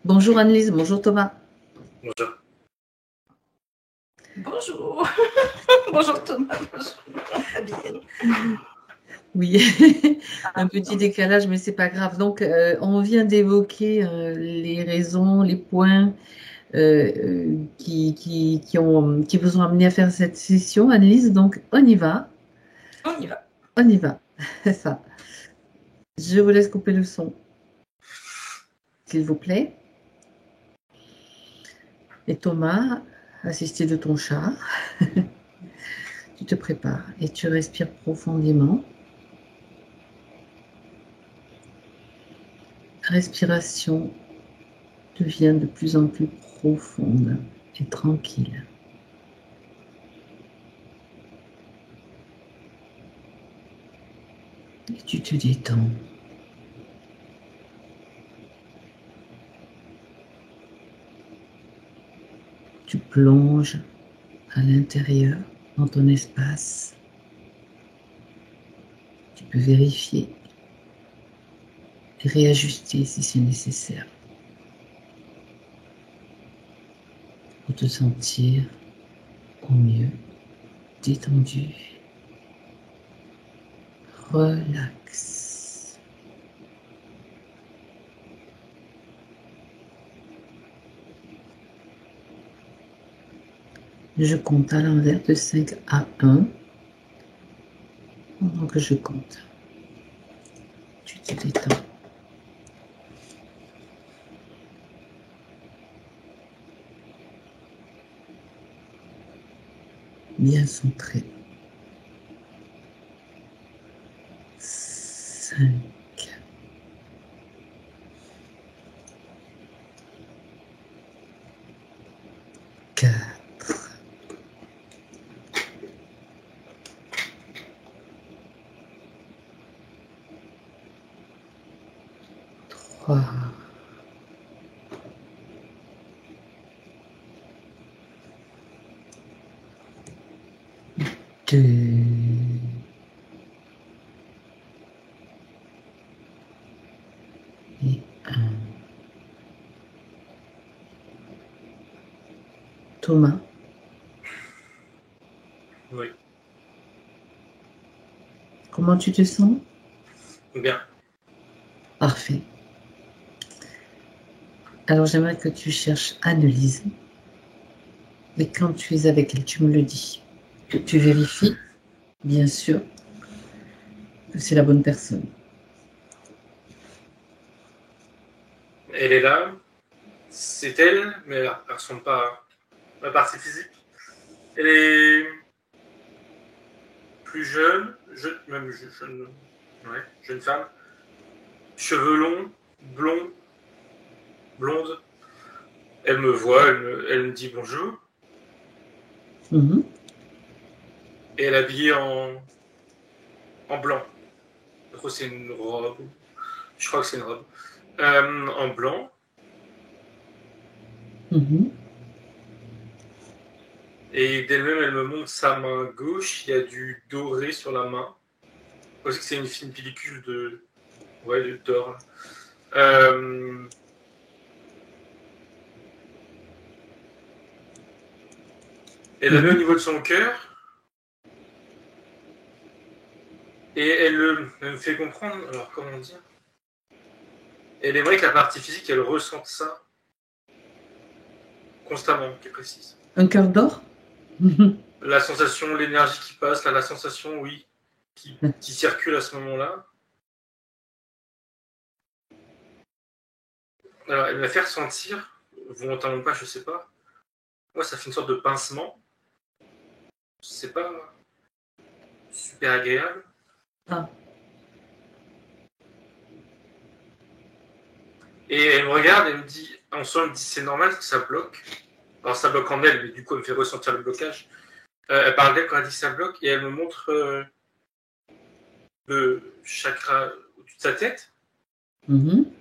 Bonjour Annelise, bonjour Thomas. Bonjour. Bonjour. Bonjour Thomas. Bonjour Fabienne. Oui, un petit décalage, mais c'est pas grave. Donc, on vient d'évoquer les raisons, les points qui vous ont amené à faire cette session, Annelise. Donc, on y va. On y va. On y va. C'est ça. Je vous laisse couper le son, s'il vous plaît. Et Thomas, assisté de ton chat, tu te prépares et tu respires profondément. Respiration devient de plus en plus profonde et tranquille. Et tu te détends. Tu plonges à l'intérieur dans ton espace. Tu peux vérifier et réajuster si c'est nécessaire pour te sentir au mieux détendu. Relax. Je compte à l'envers de 5 à 1. Pendant que je compte, tu te détends. Bien centré. 5, 4, 3, 2, et 1. Thomas, Oui. comment tu te sens? Bien. Parfait. Alors j'aimerais que tu cherches Annelise. Et quand tu es avec elle, tu me le dis. Que tu vérifies, bien sûr, que c'est la bonne personne. Elle est là. C'est elle, mais elle ne ressemble pas à ma partie physique. Elle est plus jeune, jeune femme. Cheveux longs, blonds, blonde. Elle me voit, elle me dit bonjour. Mhm. Et elle est habillée en blanc. Je crois que c'est une robe. Je crois que c'est une robe. En blanc. Mhm. Et d'elle-même, elle me montre sa main gauche. Il y a du doré sur la main. Je pense que c'est une fine pellicule de d'or. Elle la met au niveau de son cœur. Et elle me fait comprendre, alors comment dire, elle aimerait que la partie physique, elle ressente ça constamment, qu'elle précise. Un cœur d'or? La sensation, l'énergie qui passe, la sensation, oui, qui circule à ce moment-là. Alors, elle m'a fait ressentir, volontairement ou pas, je sais pas. Moi, ça fait une sorte de pincement. C'est pas super agréable. Ah. Et elle me regarde et me dit, en soi, elle me dit, c'est normal que ça bloque. Alors, ça bloque en elle, mais du coup, elle me fait ressentir le blocage. Elle parle d'elle quand elle dit que ça bloque et elle me montre le chakra au-dessus de sa tête. Mhm.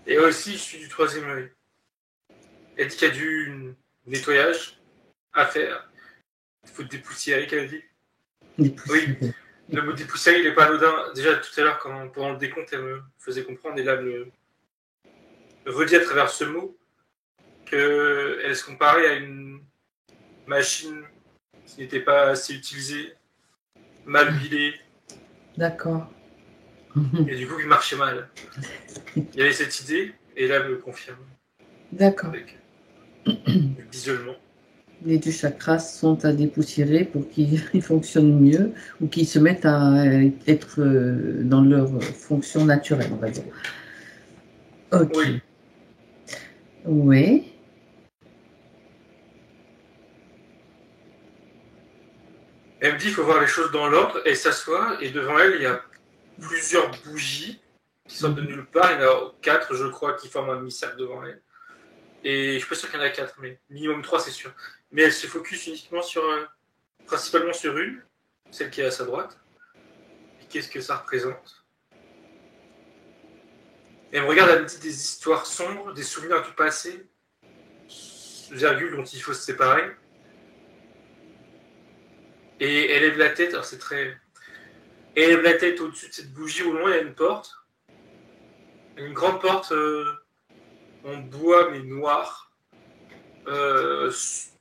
Et aussi, je suis du troisième œil. Elle dit qu'il y a du nettoyage à faire. Il faut dépoussiérer, qu'elle dit. Oui, le mot dépoussiérer, il n'est pas anodin. Déjà, tout à l'heure, pendant le décompte, elle me faisait comprendre, et là, elle me redit à travers ce mot qu'elle se comparait à une machine qui n'était pas assez utilisée, mal huilée, D'accord. et du coup qui marchait mal. Il y avait cette idée, et là elle me confirme, D'accord. avec visuellement. Les deux chakras sont à dépoussiérer pour qu'ils fonctionnent mieux ou qu'ils se mettent à être dans leur fonction naturelle, on va dire. Ok. Oui. Oui. Elle me dit qu'il faut voir les choses dans l'ordre, elle s'assoit, et devant elle, il y a plusieurs bougies qui sortent de nulle part. Il y en a 4, je crois, qui forment un demi-cercle devant elle. Et je suis pas sûr qu'il y en a 4, mais minimum 3, c'est sûr. Mais elle se focus uniquement sur, principalement sur une, celle qui est à sa droite. Et qu'est-ce que ça représente? Elle me regarde, elle me dit des histoires sombres, des souvenirs du passé, virgule dont il faut se séparer. Et elle lève la tête, alors c'est très... Elle lève la tête au-dessus de cette bougie, au loin il y a une porte. Une grande porte en bois mais noir,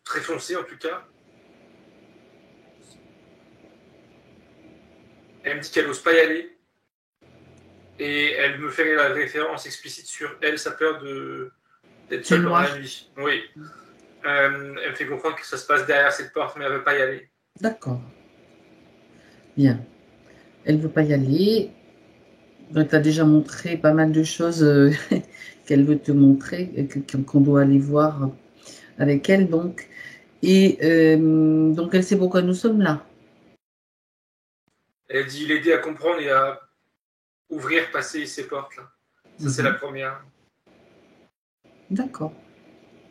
très foncé en tout cas. Elle me dit qu'elle n'ose pas y aller. Et elle me fait la référence explicite sur elle, sa peur d'être seule pendant la nuit. Oui. Elle me fait comprendre que ça se passe derrière cette porte, mais elle ne veut pas y aller. D'accord. Bien. Elle ne veut pas y aller. Donc, tu as déjà montré pas mal de choses qu'elle veut te montrer, qu'on doit aller voir avec elle. Donc, et donc, elle sait pourquoi nous sommes là. Elle dit l'aider à comprendre et à ouvrir, passer ces portes-là. Ça, c'est la première. D'accord.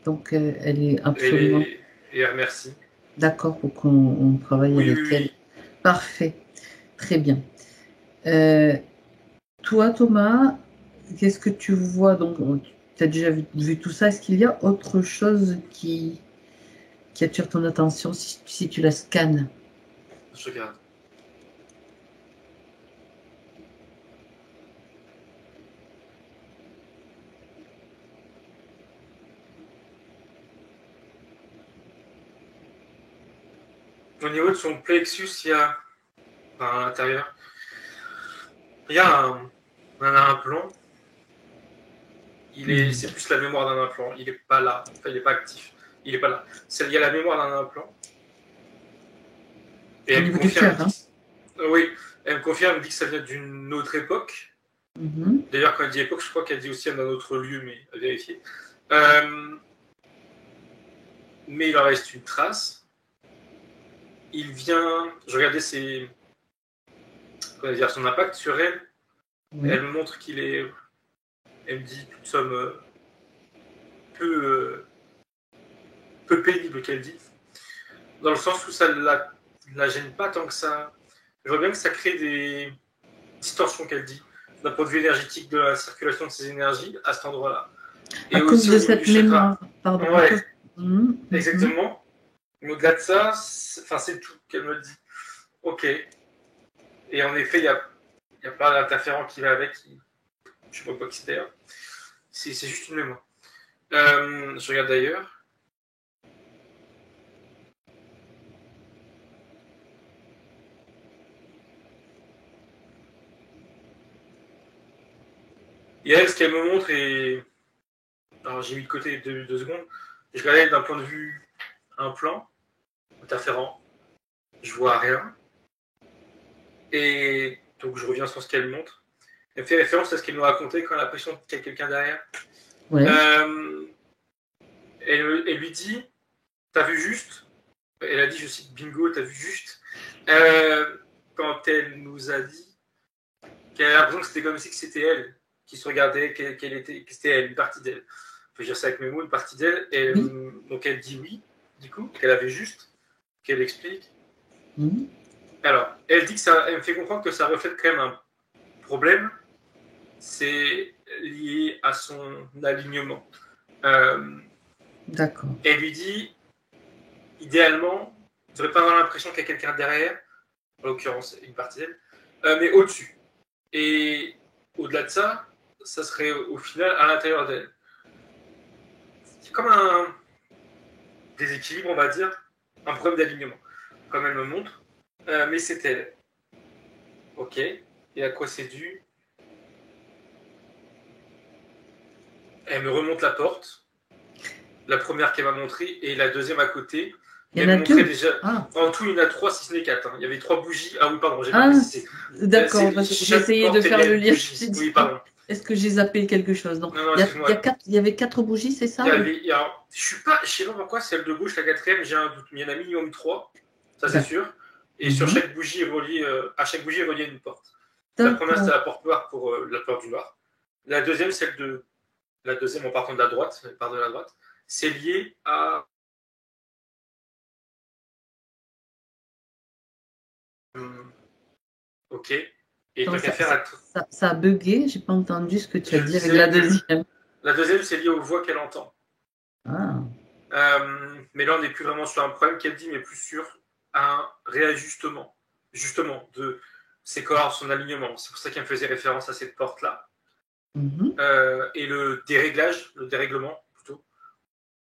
Donc, elle est absolument... Et elle remercie. D'accord pour qu'on travaille avec elle. Oui. Parfait. Très bien. Toi, Thomas, qu'est-ce que tu vois? Donc, tu as déjà vu tout ça. Est-ce qu'il y a autre chose qui attire ton attention si tu la scannes? Je regarde. Au niveau de son plexus, il y a, enfin, à l'intérieur, il y a un implant. C'est plus la mémoire d'un implant. Il n'est pas là. Enfin, il n'est pas actif. Il n'est pas là. Il y a la mémoire d'un implant. Et elle me confirme. Oui, elle me confirme, elle me dit que ça vient d'une autre époque. D'ailleurs, quand elle dit époque, je crois qu'elle dit aussi d'un autre lieu, mais à vérifier. Mais il en reste une trace. Il vient. Je regardais son impact sur elle. Oui. Elle me montre qu'il est. Elle me dit que nous sommes peu pénible, qu'elle dit. Dans le sens où ça ne la gêne pas tant que ça. Je vois bien que ça crée des distorsions, qu'elle dit, d'un point de vue énergétique de la circulation de ces énergies à cet endroit-là. À cause de cette mémoire, pardon. Ouais, exactement. Mais au-delà de ça, c'est tout qu'elle me dit. Ok. Et en effet, il y a plein d'interférents qui va avec. Je ne sais pas qui c'est d'ailleurs. C'est juste une mémoire. Je regarde d'ailleurs. Et elle, ce qu'elle me montre est... Alors, j'ai mis de côté 2 secondes. Je regardais d'un point de vue un plan, interférent. Je vois rien. Et donc, je reviens sur ce qu'elle montre. Elle fait référence à ce qu'elle nous racontait quand elle a l'impression qu'il y a quelqu'un derrière. Ouais. Elle lui dit, t'as vu juste? Elle a dit, je cite, bingo, t'as vu juste? Quand elle nous a dit qu'elle a l'impression que c'était comme si c'était elle qui se regardait, que c'était elle, une partie d'elle. Je veux dire ça avec mes mots, une partie d'elle. Et, donc elle dit oui, du coup, qu'elle avait juste, qu'elle explique. Alors, elle dit que ça, elle me fait comprendre que ça reflète quand même un problème. C'est lié à son alignement. D'accord. Elle lui dit, idéalement, tu ne devrais pas avoir l'impression qu'il y a quelqu'un derrière, en l'occurrence une partie d'elle, mais au-dessus. Et au-delà de ça, ça serait au final à l'intérieur d'elle. comme un déséquilibre, on va dire, un problème d'alignement, comme elle me montre. Mais c'est elle. Ok. Et à quoi c'est dû? Elle me remonte la porte. La première qu'elle m'a montrée et la deuxième à côté. Il y en a deux. Déjà... Ah. En tout, il y en a 3, si ce n'est 4. Hein. Il y avait 3 bougies. Ah oui, pardon, j'ai pas précisé. D'accord, parce que j'ai essayé de faire le lien. Oui, pardon. Est-ce que j'ai zappé quelque chose? Non, il y avait 4 bougies, c'est ça? Je sais pas pourquoi, celle de gauche, la quatrième, j'ai un doute. Mais il y en a minimum 3, ça c'est sûr. Et sur chaque bougie à chaque bougie est reliée une porte. La première, c'était la porte noire pour la porte du noir. La deuxième, la deuxième en partant de la droite, c'est lié à... Ok. Et donc, tant qu'à faire... Ça a bugué, j'ai pas entendu ce que tu as dit avec la deuxième. La deuxième, c'est lié aux voix qu'elle entend. Ah. Mais là, on n'est plus vraiment sur un problème qu'elle dit, mais plus sur un réajustement, justement, de ses corps, son alignement. C'est pour ça qu'elle me faisait référence à cette porte-là. Et le dérèglement, plutôt.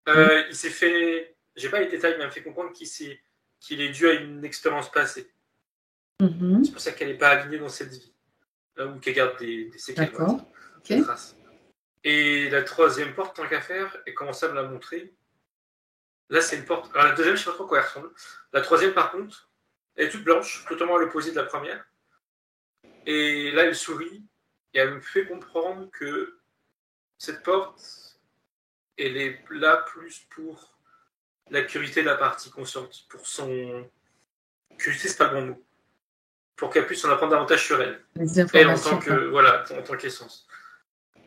Il s'est fait... J'ai pas les détails, mais il m'a fait comprendre qu'il est dû à une expérience passée. C'est pour ça qu'elle n'est pas alignée dans cette vie. Ou qu'elle garde des séquelles, des traces. Et la troisième porte, tant qu'à faire, elle commence à me la montrer. Là, c'est une porte. Alors, la deuxième, je ne sais pas trop à quoi elle ressemble. La troisième, par contre, elle est toute blanche, totalement à l'opposé de la première. Et là, elle sourit et elle me fait comprendre que cette porte, elle est là plus pour la curiosité de la partie consciente, pour son... Curiosité, c'est pas le bon mot. Pour qu'elle puisse en apprendre davantage sur elle. Elle, en tant qu'essence.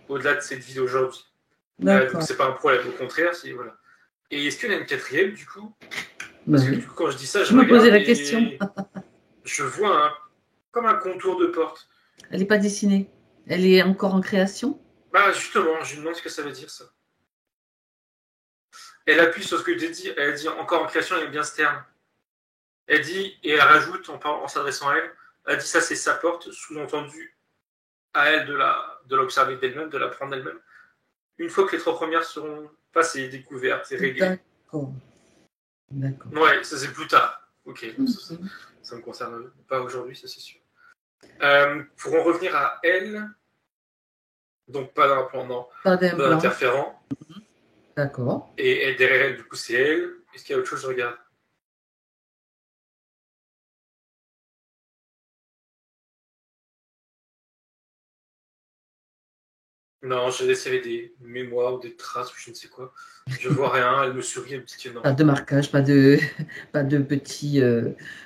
Au-delà de cette vie d'aujourd'hui. Donc, c'est pas un problème, au contraire, c'est... Voilà. Et est-ce qu'il y en a une quatrième, du coup? Parce que du coup, quand je dis ça, je me posais la question. Je vois comme un contour de porte. Elle n'est pas dessinée. Elle est encore en création? Bah justement, je me demande ce que ça veut dire, ça. Elle appuie sur ce que j'ai dit. Elle dit encore en création, elle aime bien ce terme. Elle dit, et elle rajoute, en s'adressant à elle, elle dit ça, c'est sa porte, sous-entendu à elle de l'observer d'elle-même, de l'apprendre d'elle-même. Une fois que les 3 premières seront passées, découvertes, c'est réglé. D'accord. Ouais, ça c'est plus tard. Ok, ça me concerne pas aujourd'hui, ça c'est sûr. Pour en revenir à elle, donc pas d'implant, non, pas d'interférent. D'accord. Et elle, derrière elle, du coup, c'est elle. Est-ce qu'il y a autre chose? Je regarde. Non, je laisse, il y avait des mémoires ou des traces ou je ne sais quoi. Je vois rien, elle me sourit, elle me dit que non. Pas de marquage, pas de petits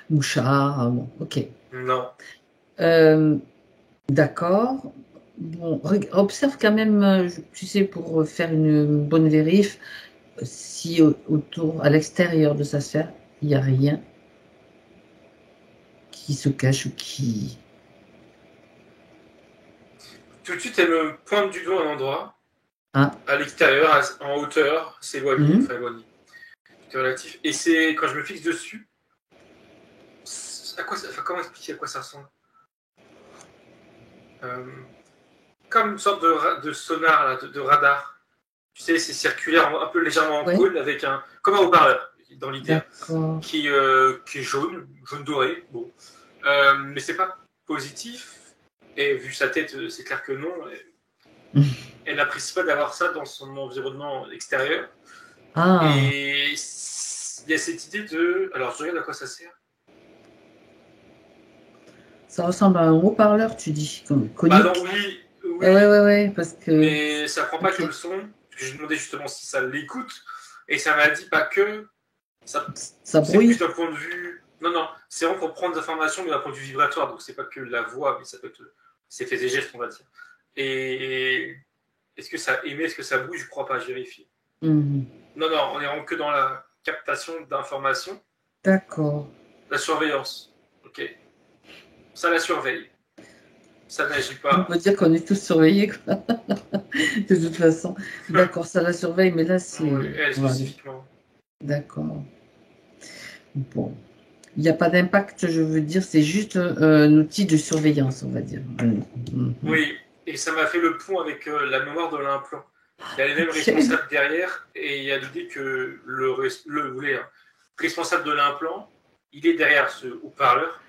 mouchards. Bon, ok. Non. D'accord. Bon, observe quand même, tu sais, pour faire une bonne vérif, si autour, à l'extérieur de sa sphère, il n'y a rien qui se cache ou qui... Tout de suite, elle me pointe du doigt un endroit. À l'extérieur, en hauteur, c'est éloigné, enfin éloigné. C'est relatif. Et c'est quand je me fixe dessus, comment expliquer à quoi ça ressemble? Comme une sorte de sonar, là, de radar. Tu sais, c'est circulaire, un peu légèrement en cône, avec comme un haut-parleur, dans l'idée, qui est jaune doré. Bon. Mais c'est pas positif. Et vu sa tête, c'est clair que non. Elle n'apprécie pas d'avoir ça dans son environnement extérieur. Et il y a cette idée de... Alors, je regarde à quoi ça sert. Ça ressemble à un haut-parleur, tu dis, conique. Ah non, oui. Ouais, parce que... Mais ça prend pas que le son. Parce que j'ai demandé justement si ça l'écoute. Et ça m'a dit pas que... Ça brouille. C'est plus d'un point de vue... Non, c'est vraiment pour prendre des informations, mais d'un point de vue vibratoire. Donc, c'est pas que la voix, mais ça peut être... C'est fait des gestes, on va dire. Et est-ce que ça émet, est-ce que ça bouge? Je crois pas, je vérifie. Non, on est vraiment que dans la captation d'informations. D'accord. La surveillance. Ok. Ça la surveille. Ça n'agit pas. On peut dire qu'on est tous surveillés, quoi. De toute façon. D'accord, ça la surveille, mais là, c'est... Oui, elle spécifiquement. D'accord. Bon. Il n'y a pas d'impact, je veux dire, c'est juste un outil de surveillance, on va dire. Oui, et ça m'a fait le pont avec la mémoire de l'implant. Il y a les mêmes responsables derrière et il y a l'idée que le responsable de l'implant, il est derrière ce haut-parleur.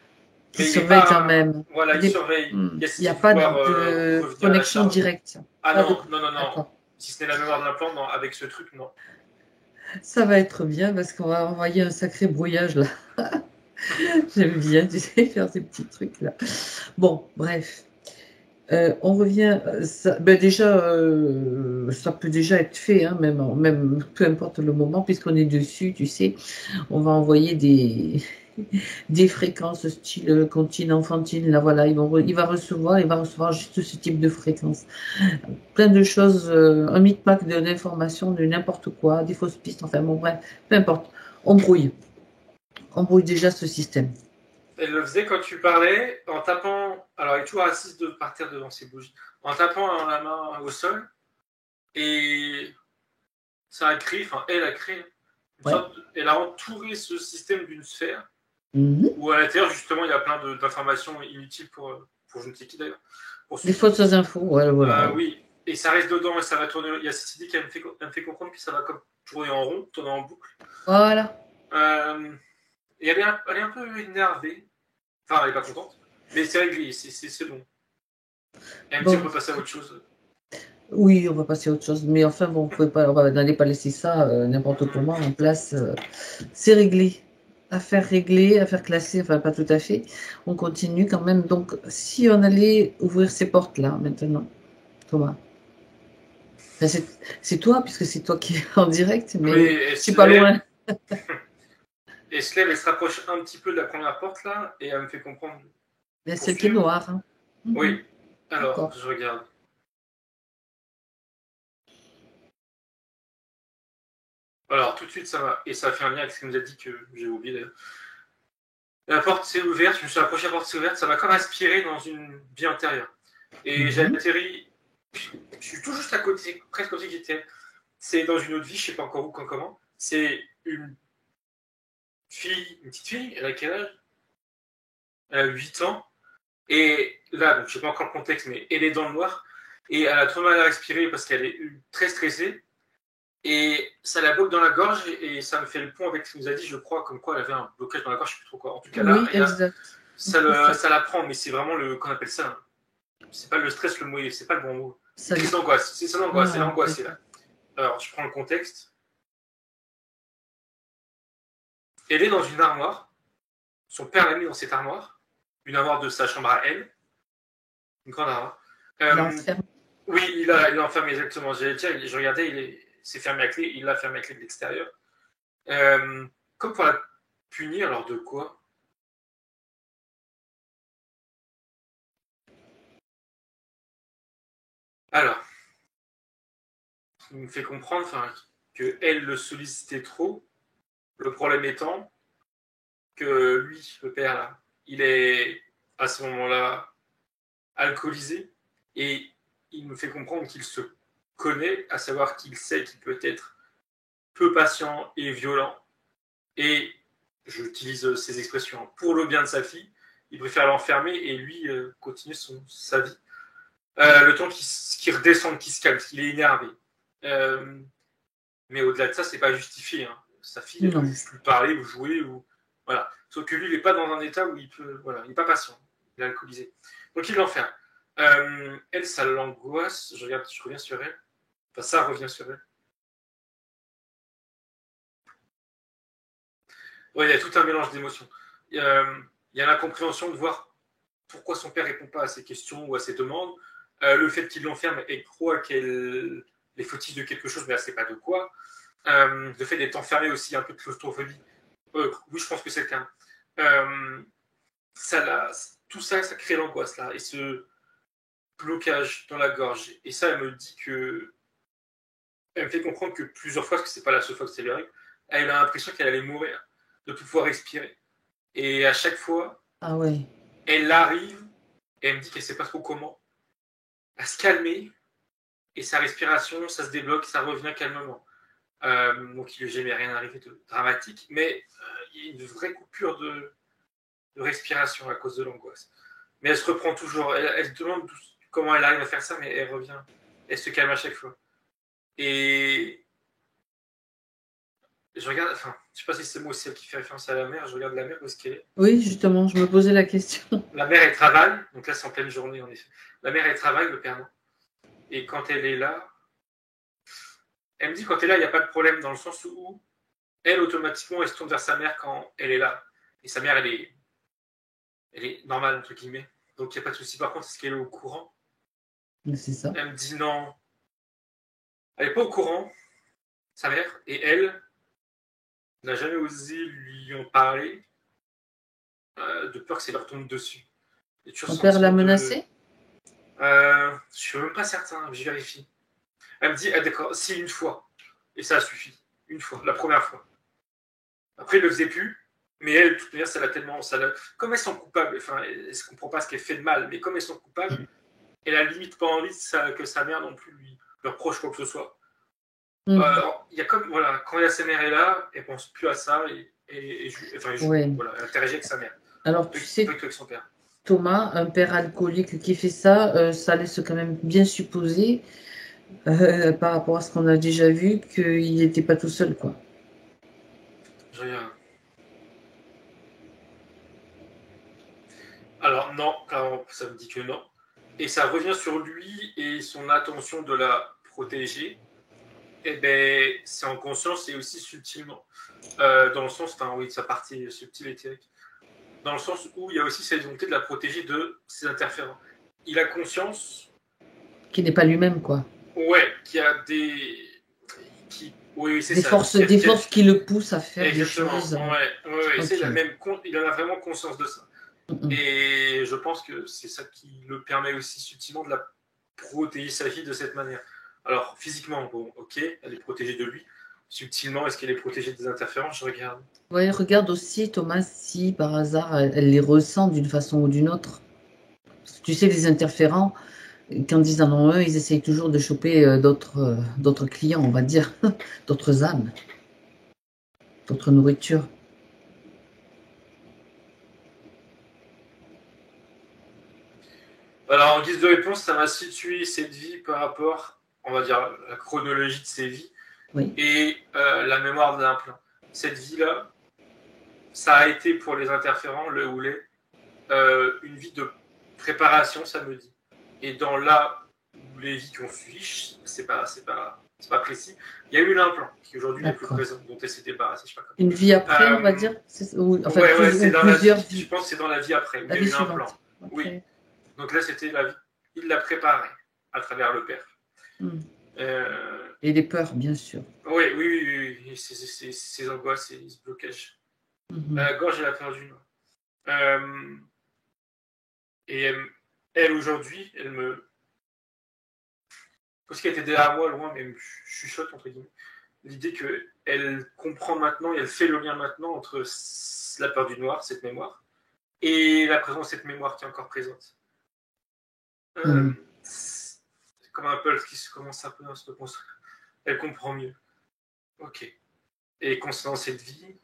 Qui Mais surveille quand même. Voilà, il surveille. Il Il n'y y a a pas pouvoir de revenir à la connexion charge. directe. Ah Pas non, de- non. D'accord. Si ce n'est la mémoire de l'implant, non, avec ce truc, non. Ça va être bien parce qu'on va envoyer un sacré brouillage là. J'aime bien, tu sais, faire ces petits trucs là. Bon, bref. On revient. Déjà, ça peut déjà être fait, hein, même peu importe le moment, puisqu'on est dessus, tu sais. On va envoyer des fréquences style comptine, enfantine. Là, voilà, il va recevoir juste ce type de fréquence. Plein de choses, un micmac de l'information, de n'importe quoi, des fausses pistes, enfin bon, bref, peu importe. On brouille. On brouille déjà ce système. Elle le faisait quand tu parlais, en tapant. Alors, elle est toujours assise par terre devant ses bougies, en tapant la main au sol, et ça a créé, enfin, elle a créé une sorte. Elle a entouré ce système d'une sphère, où à l'intérieur, justement, il y a plein d'informations inutiles pour je ne sais qui d'ailleurs. Des fausses infos, ouais, voilà. Oui, et ça reste dedans et ça va tourner. Il y a cette idée qui me fait comprendre que ça va comme tourner en rond, tourner en boucle. Voilà. Et elle est un peu énervée. Enfin, elle n'est pas contente. Mais c'est réglé, c'est bon. Et elle me dit, on peut passer à autre chose. Oui, on va passer à autre chose. Mais enfin, bon, on n'allait pas laisser ça n'importe comment en place. C'est réglé. Affaire réglée, affaire classée, enfin pas tout à fait. On continue quand même. Donc, si on allait ouvrir ces portes-là maintenant, Thomas. Enfin, c'est toi, puisque c'est toi qui es en direct, mais je suis pas loin. Et se lève, elle se rapproche un petit peu de la première porte là, et elle me fait comprendre. Mais celle qui est noire. Hein. Oui. Alors, je regarde. Alors, tout de suite, ça va. Et ça fait un lien avec ce qu'elle nous a dit que j'ai oublié d'ailleurs. La porte s'est ouverte, je me suis approché, la porte s'est ouverte, ça m'a comme aspiré dans une vie antérieure. Et j'ai atterri, je suis tout juste à côté, presque comme si j'étais. C'est dans une autre vie, je sais pas encore où, quand, comment. C'est une petite fille, elle a quel âge? Elle a 8 ans. Et là, donc, je sais pas encore le contexte, mais elle est dans le noir. Et elle a trop mal à respirer parce qu'elle est très stressée. Et ça la bloque dans la gorge et ça me fait le pont avec ce qu'il nous a dit, je crois, comme quoi elle avait un blocage dans la gorge, je sais plus trop quoi. En tout cas, là, oui, exact. Ça la prend, mais c'est vraiment qu'on appelle ça. C'est pas le stress, le mot, c'est pas le bon mot. C'est l'angoisse. C'est ça l'angoisse, c'est l'angoisse, c'est là. Alors, je prends le contexte. Elle est dans une armoire. Son père l'a mis dans cette armoire. Une armoire de sa chambre à elle. Une grande armoire. Oui, il est enfermé exactement. Je regardais, c'est fermé à clé. Il l'a fermé à clé de l'extérieur. Comme pour la punir, alors de quoi? Alors, il me fait comprendre qu'elle le sollicitait trop. Le problème étant que lui, le père, là, il est à ce moment-là alcoolisé et il me fait comprendre qu'il se connaît, à savoir qu'il sait qu'il peut être peu patient et violent. Et j'utilise ces expressions pour le bien de sa fille. Il préfère l'enfermer et lui continuer sa vie. Le temps qu'il redescende, qu'il se calme, qu'il est énervé. Mais au-delà de ça, c'est pas justifié. Hein. Sa fille, elle peut juste lui parler ou jouer. Voilà. Sauf que lui, il n'est pas dans un état où il peut. Voilà, il n'est pas patient. Il est alcoolisé. Donc il l'enferme. Elle, ça l'angoisse. Je reviens sur elle. Enfin, ça revient sur elle. Ouais, il y a tout un mélange d'émotions. Il y a l'incompréhension de voir pourquoi son père ne répond pas à ses questions ou à ses demandes. Le fait qu'il l'enferme et croit qu'elle est fautive de quelque chose, mais elle ne sait pas de quoi. Le fait d'être enfermé aussi, un peu de claustrophobie. Oui, je pense que c'est le cas. Tout ça, ça crée l'angoisse, là. Et ce blocage dans la gorge. Et ça, elle me dit que... Elle me fait comprendre que plusieurs fois, parce que c'est pas la seule fois que c'est arrive, elle a l'impression qu'elle allait mourir, de pouvoir respirer. Et à chaque fois, elle arrive, et elle me dit qu'elle sait pas trop comment, à se calmer, et sa respiration, ça se débloque, ça revient calmement. Donc il ne lui est jamais rien arrivé de dramatique, mais il y a une vraie coupure de respiration à cause de l'angoisse. Mais elle se reprend toujours, elle se demande comment elle arrive à faire ça, mais elle revient, elle se calme à chaque fois. Et je regarde, enfin, je sais pas si c'est moi aussi qui fait référence à la mère, je regarde la mère où est-ce qu'elle est. Oui, justement, je me posais la question. La mère, elle travaille, donc là, c'est en pleine journée, en effet. La mère, elle travaille, le père non. Et quand elle est là, elle me dit quand elle est là, il n'y a pas de problème, dans le sens où elle, automatiquement, elle se tourne vers sa mère quand elle est là. Et sa mère, elle est normale, entre guillemets. Donc, il n'y a pas de souci. Par contre, est-ce qu'elle est au courant? C'est ça. Elle me dit non. Elle n'est pas au courant, sa mère, et elle n'a jamais osé lui en parler, de peur que ça leur tombe dessus. Ton père l'a menacé? Je suis même pas certain, je vérifie. Elle me dit, ah, d'accord, si une fois. Et ça a suffi. Une fois, la première fois. Après, elle le faisait plus. Mais elle, de toute manière, ça l'a tellement. Comme elles sont coupables, enfin, elle ne comprend pas ce qu'elle fait de mal, mais comme elles sont coupables, elle a limite pas envie que sa mère non plus lui reproche quoi que ce soit. Il y a comme, voilà, quand sa mère est là, elle pense plus à ça et Ouais. voilà, elle interagit avec sa mère. Alors, tu sais, avec son père. Thomas, un père alcoolique qui fait ça, ça laisse quand même bien supposer, par rapport à ce qu'on a déjà vu, qu'il n'était pas tout seul, quoi. Je regarde. Alors non, clairement, ça me dit que non. Et ça revient sur lui et son intention de la protéger. Eh ben, c'est en conscience et aussi subtilement. Dans le sens, enfin oui, sa partie subtile et théorique. Dans le sens où il y a aussi cette volonté de la protéger de ses interférents. Il a conscience... Qui n'est pas lui-même, quoi. Ouais, qu'il y a des... Oui, c'est des ça. Forces qui le poussent à faire exactement. Des choses. Ouais. C'est la même... Il en a vraiment conscience de ça. Mm-mm. Et je pense que c'est ça qui le permet aussi subtilement de la protéger sa fille de cette manière. Alors, physiquement, bon, ok, elle est protégée de lui. Subtilement, est-ce qu'elle est protégée des interférences? Je regarde. Ouais, regarde aussi, Thomas, si par hasard elle les ressent d'une façon ou d'une autre. Parce que tu sais, les interférents, quand ils en ont un, ils essayent toujours de choper d'autres clients, on va dire, d'autres âmes, d'autres nourritures. Alors, en guise de réponse, ça m'a situé cette vie par rapport, on va dire, à la chronologie de ses vies Oui. et la mémoire d'un plan. Cette vie-là, ça a été pour les interférents, le ou les, une vie de préparation, ça me dit. Et dans là où les vies qui ont suivi, c'est pas précis, il y a eu l'implant qui aujourd'hui n'est plus présent, dont elle s'est débarrassée, je sais pas comment. Une vie après, on va dire enfin, ouais, c'est dans plusieurs vies. Je pense que c'est dans la vie après, où il y a eu l'implant. Okay. Oui. Donc là, c'était la vie. Il l'a préparé à travers le père. Et les peurs, bien sûr. Oui. Ses angoisses et ce blocage. La gorge, elle a perdu. Et elle, aujourd'hui, elle me... Parce qu'elle était derrière moi, loin, mais elle me chuchote, entre guillemets. L'idée qu'elle comprend maintenant, et elle fait le lien maintenant entre la peur du noir, cette mémoire, et la présence de cette mémoire qui est encore présente. C'est comme un puzzle qui commence un peu à se reconstruire. Elle comprend mieux. Ok. Et concernant cette vie,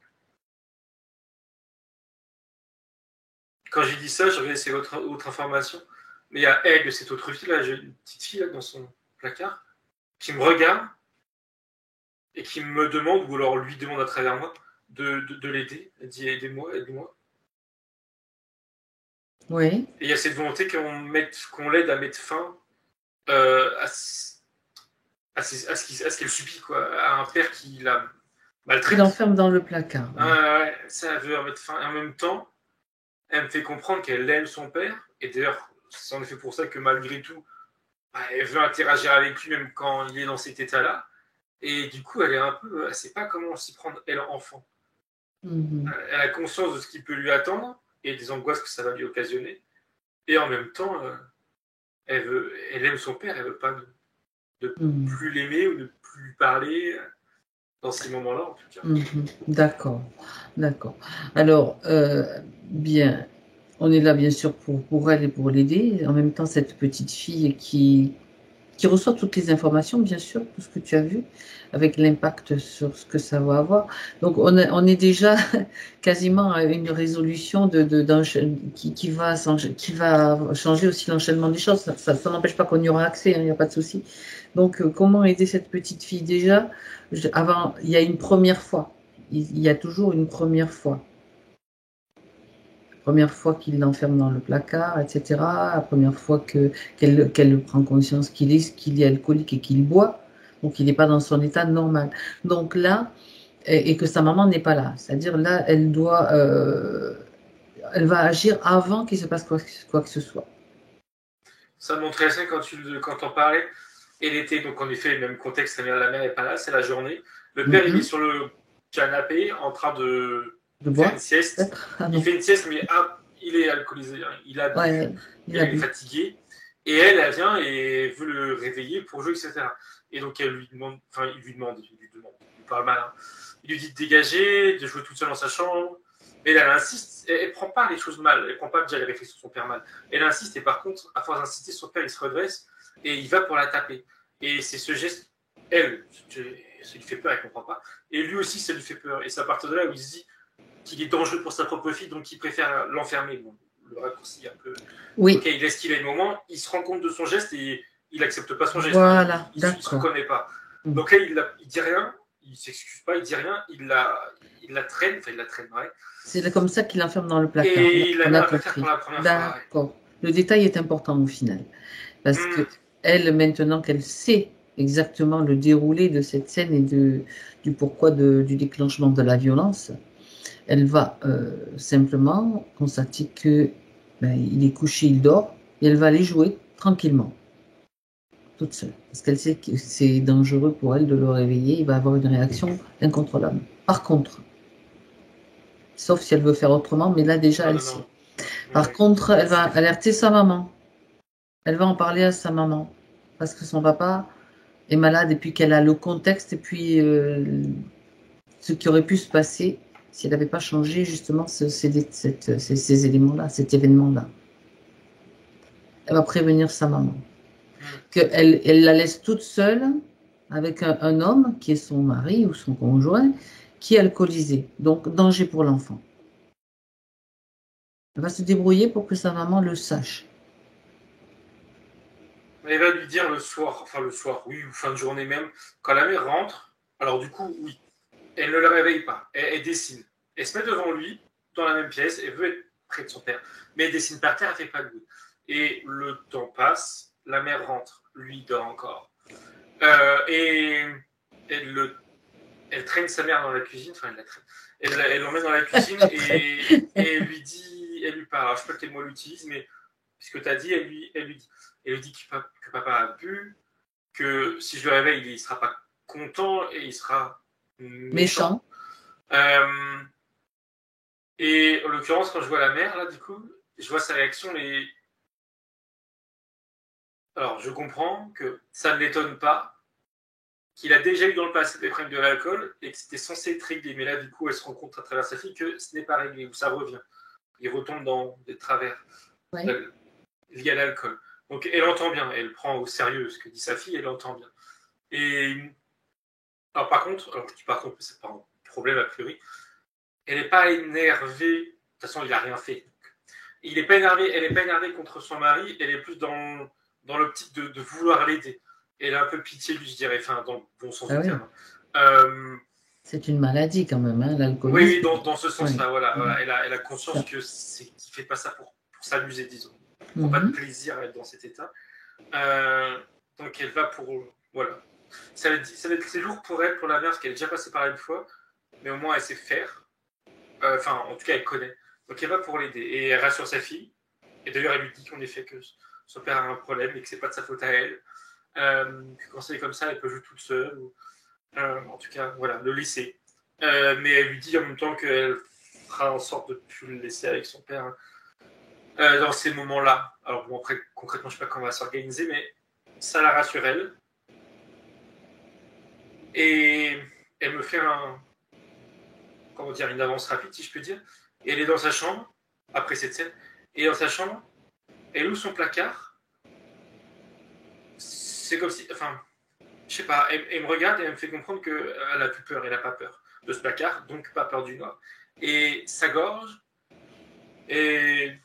quand j'ai dit ça, je regardais ces autres informations, mais il y a elle de cette autre vie, là, j'ai une petite fille là, dans son placard, qui me regarde et qui me demande, ou alors lui demande à travers moi, de l'aider. Elle dit aidez-moi. Oui. Et il y a cette volonté qu'on l'aide à mettre fin à ce qu'elle subit, quoi, à un père qui la maltraite. Il l'enferme dans le placard. Ouais, ça veut mettre fin. Et en même temps, elle me fait comprendre qu'elle aime son père. Et d'ailleurs, c'est en effet pour ça que malgré tout, elle veut interagir avec lui même quand il est dans cet état-là. Et du coup, elle ne sait pas comment s'y prendre, elle, enfant. Elle a conscience de ce qui peut lui attendre et des angoisses que ça va lui occasionner. Et en même temps, elle aime son père, elle ne veut pas de plus l'aimer ou de plus lui parler dans ces moments-là, en tout cas. D'accord. Alors, bien, on est là, bien sûr, pour elle et pour l'aider. En même temps, cette petite fille qui qui reçoit toutes les informations, bien sûr, tout ce que tu as vu, avec l'impact sur ce que ça va avoir. Donc, on est déjà quasiment à une résolution qui va changer aussi l'enchaînement des choses. Ça n'empêche pas qu'on y aura accès, hein, il n'y a pas de souci. Donc, comment aider cette petite fille déjà? Avant, il y a une première fois. Il y a toujours une première fois. Première fois qu'il l'enferme dans le placard, etc. La première fois qu'elle prend conscience qu'il est alcoolique et qu'il boit, donc il n'est pas dans son état normal. Donc là, et que sa maman n'est pas là. C'est-à-dire là, elle va agir avant qu'il se passe quoi que ce soit. Ça me montrait ça quand on parlait. Et l'été, donc en effet, le même contexte, la mère n'est pas là, c'est la journée. Le père, il est sur le canapé en train de faire une sieste. Il fait une sieste, mais il est alcoolisé, hein. Il a bu, il est fatigué. Et elle vient et veut le réveiller pour jouer, etc. Et donc elle lui demande, il parle mal, hein. Il lui dit de dégager, de jouer toute seule dans sa chambre. Mais elle insiste, elle prend pas les choses mal, elle prend pas déjà les réflexions de son père mal. Elle insiste et par contre, à force d'insister, son père il se redresse et il va pour la taper. Et c'est ce geste, ça lui fait peur, elle comprend pas. Et lui aussi, ça lui fait peur. Et c'est à partir de là où il se dit qu'il est dangereux pour sa propre fille, donc il préfère l'enfermer. Bon, le raccourci un peu. Oui. Ok, il esquive le moment, il se rend compte de son geste et il accepte pas son geste. Voilà, il se reconnaît pas. Donc là, il dit rien, il s'excuse pas, il dit rien, il la traîne, ouais. C'est comme ça qu'il l'enferme dans le placard. Et il la met dans le placard pour la première fois. D'accord. Le détail est important au final. Parce que elle, maintenant qu'elle sait exactement le déroulé de cette scène et du pourquoi du déclenchement de la violence, elle va simplement constater que il est couché, il dort, et elle va aller jouer tranquillement, toute seule. Parce qu'elle sait que c'est dangereux pour elle de le réveiller, il va avoir une réaction incontrôlable. Par contre, sauf si elle veut faire autrement, mais là déjà elle sait. Par contre, elle va alerter sa maman. Elle va en parler à sa maman. Parce que son papa est malade et puis qu'elle a le contexte et puis ce qui aurait pu se passer si elle n'avait pas changé justement ces éléments-là, cet événement-là. Elle va prévenir sa maman. Elle la laisse toute seule avec un homme qui est son mari ou son conjoint qui est alcoolisé. Donc danger pour l'enfant. Elle va se débrouiller pour que sa maman le sache. Elle va lui dire le soir, oui, ou fin de journée même, quand la mère rentre, alors du coup, oui, elle ne le réveille pas, elle dessine. Elle se met devant lui, dans la même pièce, elle veut être près de son père, mais elle dessine par terre, elle fait pas de bruit. Et le temps passe, la mère rentre, lui dort encore. Et elle traîne sa mère dans la cuisine, elle l'emmène dans la cuisine et elle lui dit, elle lui parle. Alors, je sais pas quel mot elle utilise, mais puisque tu as dit, elle lui dit. Elle lui dit que papa a bu, que si je le réveille, il ne sera pas content et il sera méchant. Et en l'occurrence, quand je vois la mère, là, du coup, je vois sa réaction. Alors, je comprends que ça ne l'étonne pas, qu'il a déjà eu dans le passé des problèmes de l'alcool et que c'était censé être réglé. Mais là, du coup, elle se rend compte à travers sa fille que ce n'est pas réglé, ou ça revient. Il retombe dans des travers liés à l'alcool. Donc, elle entend bien, elle prend au sérieux ce que dit sa fille, elle entend bien. Et alors, par contre, c'est pas un problème a priori, elle n'est pas énervée. De toute façon, il n'a rien fait. Elle n'est pas énervée contre son mari, elle est plus dans l'optique de vouloir l'aider. Elle a un peu pitié, lui, je dirais, dans le bon sens du terme. C'est une maladie quand même, hein, l'alcoolisme. Oui, dans ce sens-là, voilà. Elle a conscience qu'il ne fait pas ça pour s'amuser, disons. Pour pas de plaisir à être dans cet état. Donc elle va pour... Voilà. Ça va être lourd pour elle, pour la mère, parce qu'elle est déjà passée par là une fois, mais au moins elle sait faire. En tout cas, elle connaît. Donc elle va pour l'aider. Et elle rassure sa fille. Et d'ailleurs, elle lui dit qu'en effet, que son père a un problème et que c'est pas de sa faute à elle. Que quand c'est comme ça, elle peut jouer toute seule. En tout cas, voilà, le laisser. Mais elle lui dit en même temps qu'elle fera en sorte de ne plus le laisser avec son père dans ces moments-là. Alors bon, après, concrètement, je ne sais pas comment on va s'organiser, mais ça la rassure elle. Et elle me fait une avance rapide, si je peux dire. Et elle est dans sa chambre, après cette scène, et dans sa chambre, elle ouvre son placard. c'est comme si, enfin, je sais pas, elle me regarde et elle me fait comprendre qu'elle a plus peur, elle n'a pas peur de ce placard, donc pas peur du noir. Et sa gorge, et il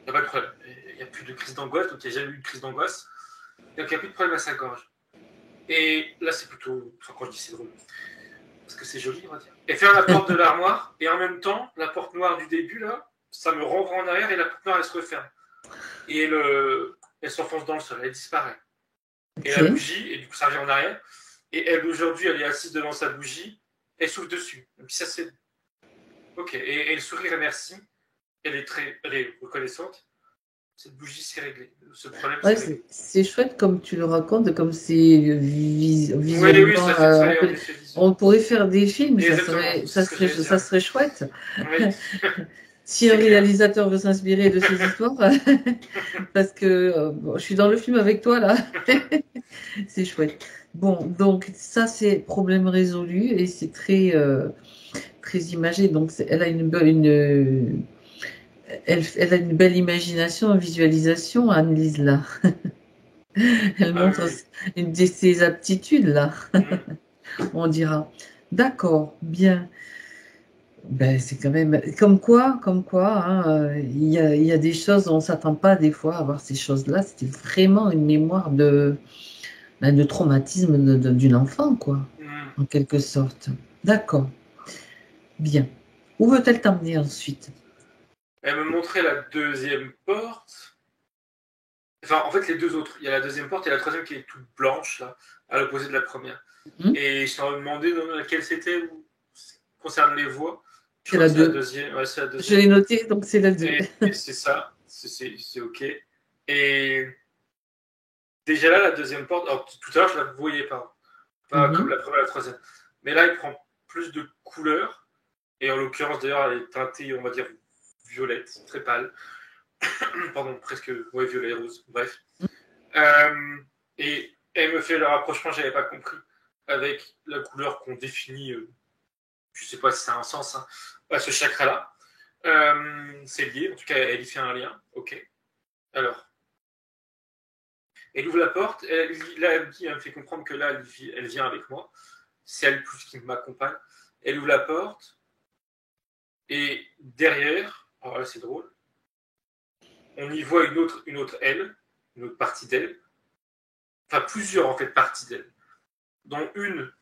n'y a pas de problème. Il n'y a plus de crise d'angoisse, donc il n'y a jamais eu de crise d'angoisse. Donc il n'y a plus de problème à sa gorge. Et là, c'est plutôt, enfin, quand je dis c'est drôle, parce que c'est joli, on va dire. Elle ferme la porte de l'armoire, et en même temps, la porte noire du début, là, ça me renvoie en arrière, et la porte noire, elle se referme. Et elle s'enfonce dans le sol, elle disparaît. Et la bougie, et du coup, ça revient en arrière. Et elle, aujourd'hui, elle est assise devant sa bougie, elle souffle dessus. Et puis ça, c'est... Ok, et elle sourit et merci. Elle est reconnaissante. Cette bougie, c'est réglé. Ce problème, Ouais, c'est réglé. c'est chouette comme tu le racontes, comme c'est Oui, oui, ça fait très en effet visuel. on pourrait faire des films, Exactement, ça serait chouette. Oui. Si un réalisateur veut s'inspirer de ces histoires, parce que je suis dans le film avec toi là, c'est chouette. Bon, donc ça c'est problème résolu et c'est très imagé. Donc elle a elle a une belle imagination, une visualisation, Annelise là. Elle montre une de ses aptitudes là, on dira. D'accord, bien. Ben, c'est quand même comme quoi, hein, il y a des choses on s'attend pas des fois à voir ces choses-là. C'était vraiment une mémoire de traumatisme d'une enfant, quoi, en quelque sorte. D'accord, bien. Où veut-elle t'emmener ensuite? Elle me montrait la deuxième porte. Enfin, en fait, les deux autres. Il y a la deuxième porte et la troisième qui est toute blanche, là, à l'opposé de la première. Et je t'en ai demandé laquelle c'était, concerne les voix. C'est la 2. Ouais, c'est la deuxième. Je l'ai noté, donc c'est la 2. Et c'est ça, c'est ok. Et déjà là, la deuxième porte, alors tout à l'heure, je la voyais pas comme la première et la troisième. Mais là, il prend plus de couleurs. Et en l'occurrence, d'ailleurs, elle est teintée, on va dire, violette, très pâle. Pardon, presque violet rose, bref. Et elle me fait le rapprochement, j'avais pas compris, avec la couleur qu'on définit, je sais pas si ça a un sens, hein, à ce chakra-là. C'est lié, en tout cas, elle y fait un lien. Ok. Alors, elle ouvre la porte, elle me fait comprendre que là, elle vient avec moi. C'est elle plus qui m'accompagne. Elle ouvre la porte, et derrière, alors là, c'est drôle, on y voit une autre elle, une autre partie d'elle, enfin plusieurs en fait parties d'elle, dont une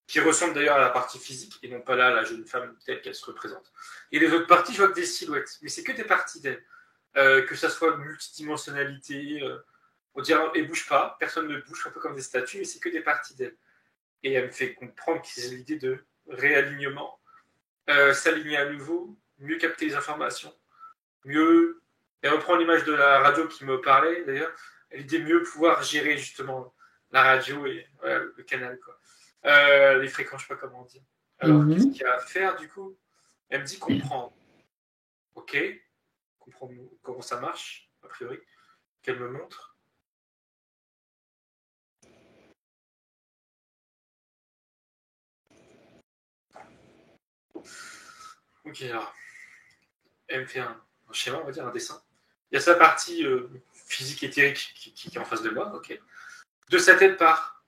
qui ressemble d'ailleurs à la partie physique et non pas là à la jeune femme telle qu'elle se représente. Et les autres parties, je vois que des silhouettes, mais c'est que des parties d'elle, que ça soit multidimensionnalité, on dirait elle bouge pas, personne ne bouge, un peu comme des statues, mais c'est que des parties d'elle. Et elle me fait comprendre que c'est l'idée de réalignement, s'aligner à nouveau, mieux capter les informations, mieux. Elle reprend l'image de la radio qui me parlait, d'ailleurs. L'idée de mieux pouvoir gérer justement la radio et le canal, quoi. Les fréquences, je sais pas comment dire. Alors, qu'est-ce qu'il y a à faire, du coup? Elle me dit comprendre. Ok. Comprendre comment ça marche, a priori. Qu'elle me montre. Ok, alors. Elle me fait un schéma, on va dire, un dessin. Il y a sa partie physique éthérique qui est en face de moi, ok. De sa tête part,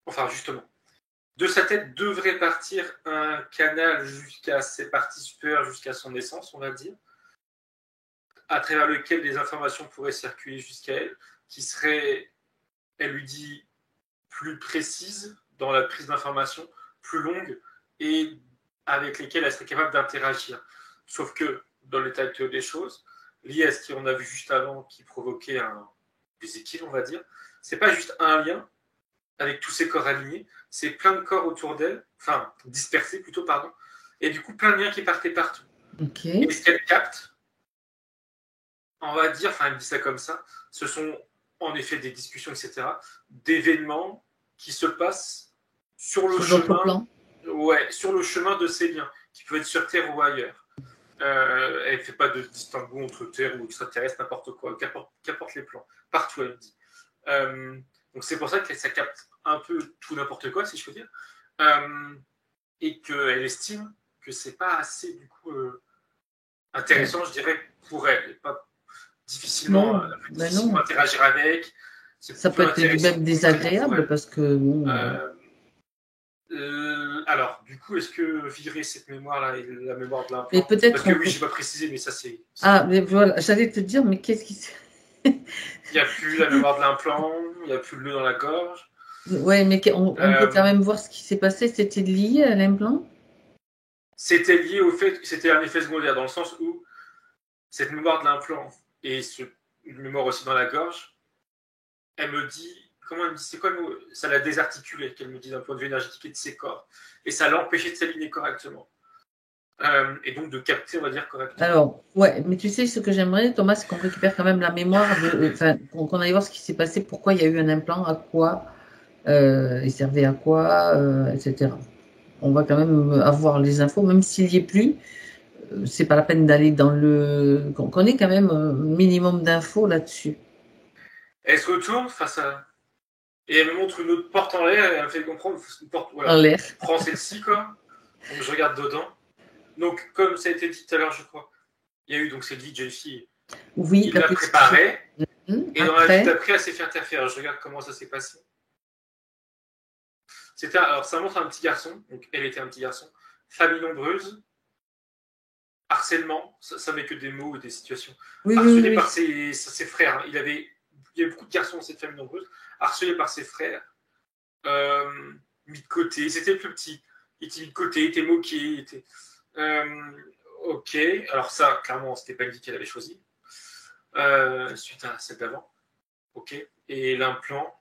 enfin justement, de sa tête devrait partir un canal jusqu'à ses parties supérieures, jusqu'à son essence, on va dire, à travers lequel des informations pourraient circuler jusqu'à elle, qui serait, elle lui dit, plus précise dans la prise d'informations, plus longue, et avec lesquelles elle serait capable d'interagir. Sauf que, dans l'état actuel des choses, lié à ce qu'on a vu juste avant, qui provoquait un déséquilibre, on va dire, c'est pas juste un lien avec tous ces corps alignés, c'est plein de corps autour d'elle, enfin dispersés plutôt, pardon, et du coup plein de liens qui partaient partout. Okay. Et ce qu'elle capte, on va dire, enfin elle me dit ça comme ça, ce sont en effet des discussions, etc., d'événements qui se passent sur le chemin, sur le chemin de ces liens, qui peuvent être sur Terre ou ailleurs. Elle ne fait pas de distinguo entre Terre ou extraterrestre, n'importe quoi, qu'importe les plans, partout elle me dit. Donc c'est pour ça que ça capte un peu tout n'importe quoi, si je peux dire, et qu'elle estime que c'est pas assez du coup intéressant, je dirais, pour elle, pas difficilement, difficilement interagir avec, Ça peut être même désagréable parce que bon. Alors, du coup, est-ce que virer cette mémoire-là et la mémoire de l'implant? Mais peut-être. Parce que oui, j'ai pas précisé, mais ça c'est. Ah, mais voilà, j'allais te dire, mais qu'est-ce qui s'est. Il n'y a plus la mémoire de l'implant, il n'y a plus le nœud dans la gorge. Ouais, mais on peut quand même voir ce qui s'est passé. C'était lié à l'implant? C'était lié au fait que c'était un effet secondaire, dans le sens où cette mémoire de l'implant et une mémoire aussi dans la gorge, elle me dit. Comment elle me dit? C'est quoi le mot? Ça l'a désarticulé, qu'elle me dit d'un point de vue énergétique et de ses corps. Et ça l'a empêché de s'aligner correctement. Et donc de capter, on va dire, correctement. Alors, ouais, mais tu sais, ce que j'aimerais, Thomas, c'est qu'on récupère quand même la mémoire, qu'on aille voir ce qui s'est passé, pourquoi il y a eu un implant, à quoi, il servait à quoi, etc. On va quand même avoir les infos, même s'il n'y est plus, c'est pas la peine d'aller dans le... qu'on ait quand même un minimum d'infos là-dessus. Elle se retourne face à... Et elle me montre une autre porte en l'air, et elle me fait comprendre, une porte, voilà, En l'air. Prends celle-ci, quoi. Donc je regarde dedans. Donc, comme ça a été dit tout à l'heure, je crois, il y a eu donc cette vie de jeune fille. Oui, il la préparait. Et dans la après... vie d'après, elle s'est fait interférer. Je regarde comment ça s'est passé. Alors, ça montre un petit garçon. Donc, elle était un petit garçon. Famille nombreuse. Harcèlement. Ça met que des mots et des situations. Oui, harcelé oui. par ses frères. Il y avait beaucoup de garçons dans cette famille nombreuse. Harcelé par ses frères. Mis de côté. C'était le plus petit. Il était mis de côté. Il était moqué. Il était... ok. Alors ça, clairement, c'était pas une vie qu'elle avait choisie. Suite à celle d'avant. Ok. Et l'implant.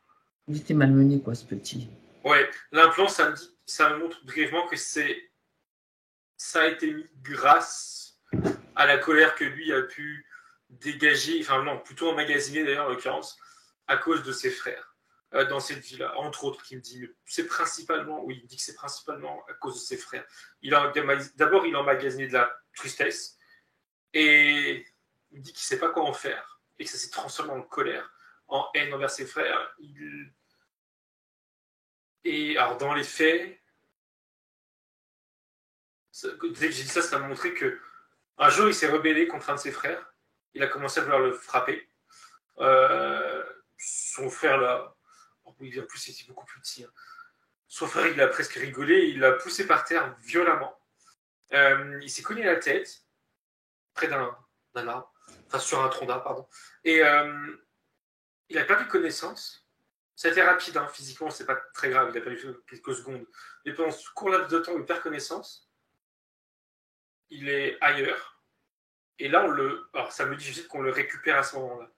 Il était malmené, quoi, ce petit. Ouais, l'implant, ça me montre brièvement que ça a été mis grâce à la colère que lui a pu dégager, enfin non, plutôt emmagasiner d'ailleurs en l'occurrence, à cause de ses frères dans cette vie-là, entre autres, qui me dit, c'est principalement, oui, il me dit que c'est principalement à cause de ses frères. D'abord, il a emmagasiné de la tristesse et il me dit qu'il ne sait pas quoi en faire et que ça s'est transformé en colère, en haine envers ses frères. Et alors, dans les faits, dès que j'ai dit ça, ça m'a montré que un jour, il s'est rebellé contre un de ses frères. Il a commencé à vouloir le frapper. Son frère, là, en plus, il était beaucoup plus petit. Hein. Son frère, il a presque rigolé. Il l'a poussé par terre violemment. Il s'est cogné la tête près d'un arbre. Enfin, sur un tronc d'arbre, pardon. Et il a perdu connaissance. Ça a été rapide, hein, physiquement, c'est pas très grave, il a perdu quelques secondes. Mais pendant ce court laps de temps où il perd connaissance, il est ailleurs. Et là, alors ça me dit juste qu'on le récupère à ce moment-là.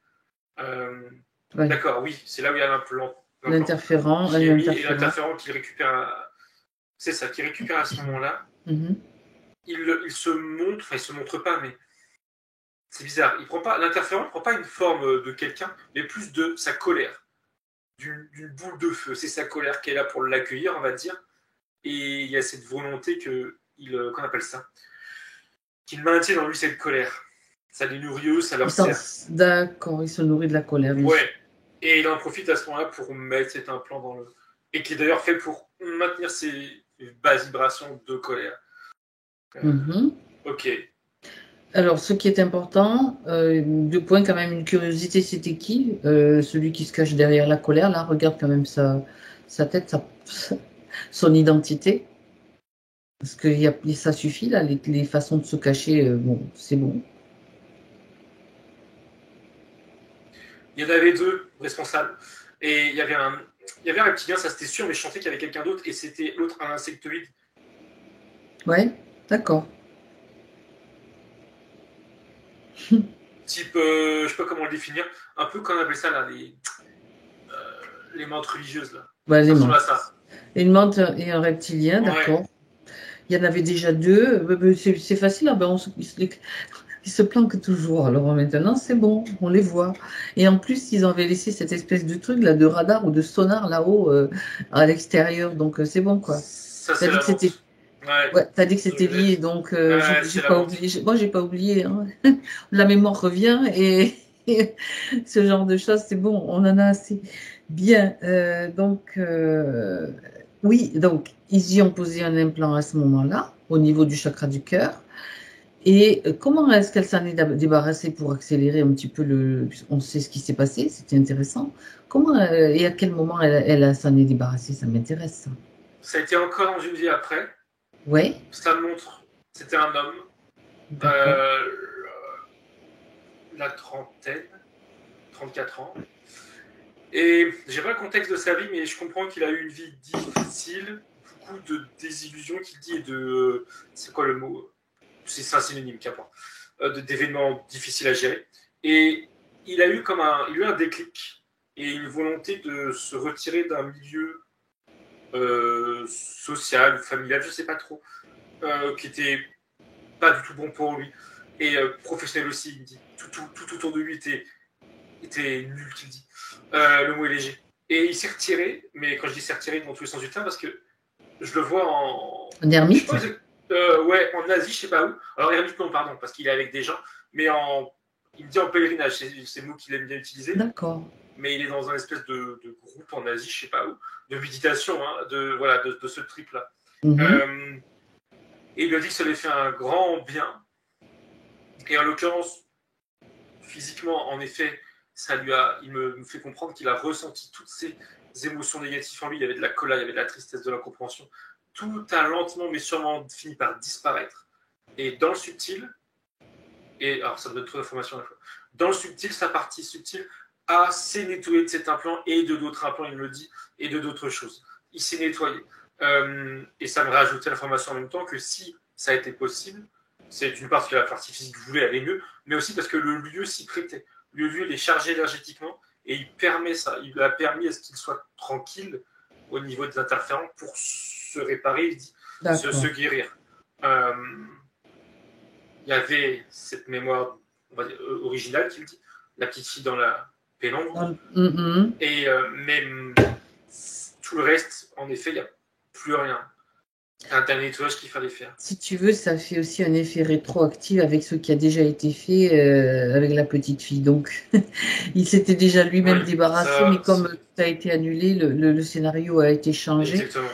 Ouais. D'accord, oui, c'est là où il y a l'implant. L'interférent. Et l'interférent qui récupère. C'est ça, qui récupère à ce moment-là. Mm-hmm. Il se montre, enfin, il se montre pas, mais c'est bizarre. L'interférent ne prend pas une forme de quelqu'un, mais plus de sa colère. D'une boule de feu. C'est sa colère qui est là pour l'accueillir, on va dire. Et il y a cette volonté qu'on appelle ça, qu'il maintient en lui cette colère. Ça les nourrit eux, ça leur sert. D'accord, il se nourrit de la colère. Oui. Ouais. Et il en profite à ce moment-là pour mettre cet implant dans le... Et qui est d'ailleurs fait pour maintenir ces basses vibrations de colère. Mm-hmm. Ok. Alors, ce qui est important, 2 points quand même, une curiosité, c'était qui? Celui qui se cache derrière la colère, là, regarde quand même sa tête, son identité. Parce que ça suffit, là, les façons de se cacher, bon, c'est bon. Il y en avait 2 responsables. Et il y avait un reptilien, ça c'était sûr, mais je sentais qu'il y avait quelqu'un d'autre, et c'était l'autre, un insectoïde. Ouais, d'accord. Type, je sais pas comment le définir, un peu comme on appelle ça là, les mantes religieuses là. Ouais, les mantes. Ça. Une menthe et un reptilien, d'accord. Ouais. Il y en avait déjà 2, c'est facile, hein, ben ils se planquent toujours. Alors maintenant, c'est bon, on les voit. Et en plus, ils avaient laissé cette espèce de truc là, de radar ou de sonar là-haut à l'extérieur, donc c'est bon quoi. Ça, c'est la menthe. Ouais, t'as dit que c'était lié, donc j'ai pas oublié. Moi, j'ai pas oublié. Hein. La mémoire revient et ce genre de choses, c'est bon, on en a assez. Bien, oui, donc ils y ont posé un implant à ce moment-là, au niveau du chakra du cœur. Et comment est-ce qu'elle s'en est débarrassée pour accélérer un petit peu le... On sait ce qui s'est passé, c'était intéressant. Comment et à quel moment elle s'en est débarrassée? Ça m'intéresse, ça. Ça a été encore dans une vie après. Ouais, Ça montre, c'était un homme, d'accord. euh, la trentaine, 34 ans. Et j'ai pas le contexte de sa vie, mais je comprends qu'il a eu une vie difficile, beaucoup de désillusions qu'il dit et de. C'est quoi le mot? C'est un synonyme, qu'importe. D'événements difficiles à gérer. Et il a eu un déclic et une volonté de se retirer d'un milieu social, familial, je sais pas trop, qui était pas du tout bon pour lui. Et professionnel aussi, il me dit. Tout autour de lui était nul, qu'il dit. Le mot est léger. Et il s'est retiré, mais quand je dis s'est retiré dans tous les sens du terme, parce que je le vois en. Un Je sais ermite? pas, ouais, en Asie, je sais pas où. Alors, ermite, non, pardon, parce qu'il est avec des gens, mais il me dit en pèlerinage, c'est le mot qu'il aime bien utiliser, D'accord. mais il est dans un espèce de groupe en Asie, je sais pas où, de méditation, hein, de ce trip-là. Mhm. Et il lui a dit que ça lui fait un grand bien. Et en l'occurrence, physiquement, en effet, il me fait comprendre qu'il a ressenti toutes ces émotions négatives en lui. Il y avait de la colère, il y avait de la tristesse, de l'incompréhension. Tout a lentement mais sûrement fini par disparaître. Et dans le subtil, et alors ça me donne trop d'informations à la fois, dans le subtil, sa partie subtile s'est nettoyée de cet implant et de d'autres implants, il me le dit, et de d'autres choses. Il s'est nettoyé. Et ça me rajoutait l'information en même temps que si ça a été possible, c'est d'une part parce que la partie physique voulait aller mieux, mais aussi parce que le lieu s'y prêtait. Le lieu, il est chargé énergétiquement et il permet ça. Il a permis à ce qu'il soit tranquille au niveau des interférences pour se réparer, il dit, se D'accord. guérir. Il y avait cette mémoire, on va dire, originale qu'il dit, la petite fille dans la pénombre. Mhm. Et même tout le reste, en effet, il n'y a plus rien. Un dernier nettoyage qu'il fallait faire. Si tu veux, ça fait aussi un effet rétroactif avec ce qui a déjà été fait avec la petite fille. Donc, il s'était déjà lui-même Oui, débarrassé, mais ça, comme tout a été annulé, le scénario a été changé. exactement.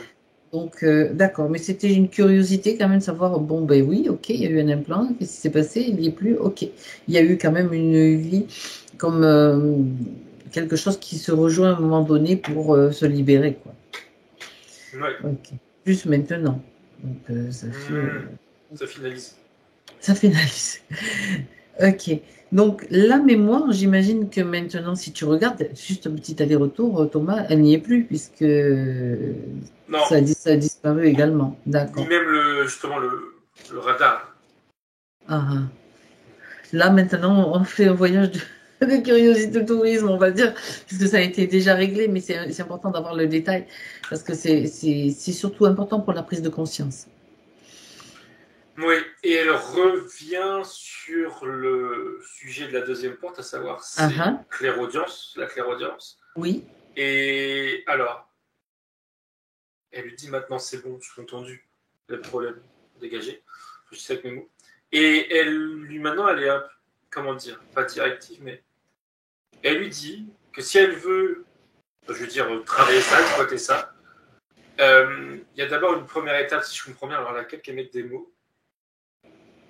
Donc, d'accord. Mais c'était une curiosité quand même de savoir, bon, ben oui, ok, il y a eu un implant, qu'est-ce qui s'est passé? Il n'y est plus, ok. Il y a eu quand même une vie comme quelque chose qui se rejoint à un moment donné pour se libérer, quoi. Ouais. Ok. Plus maintenant. Donc, ça fait... Ça finalise. Ça finalise. Ok. Donc, la mémoire, j'imagine que maintenant, si tu regardes, juste un petit aller-retour, Thomas, elle n'y est plus, puisque Non, ça a disparu également. ni D'accord. même justement le radar. Ah, ah. Là, maintenant, on fait un voyage de curiosité de tourisme, on va dire, puisque ça a été déjà réglé, mais c'est important d'avoir le détail, parce que c'est surtout important pour la prise de conscience. Oui, et elle revient sur le sujet de la deuxième porte, à savoir Ah, c'est ah. la clairaudience. Oui. Et alors, elle lui dit maintenant c'est bon, je suis entendu, le problème dégagé. Je sais avec mes mots. Et maintenant, elle est, comment dire, pas directive, mais elle lui dit que si elle veut, je veux dire, travailler ça, exploiter ça, il y a d'abord une première étape, si je comprends bien, alors laquelle qu'elle met des mots.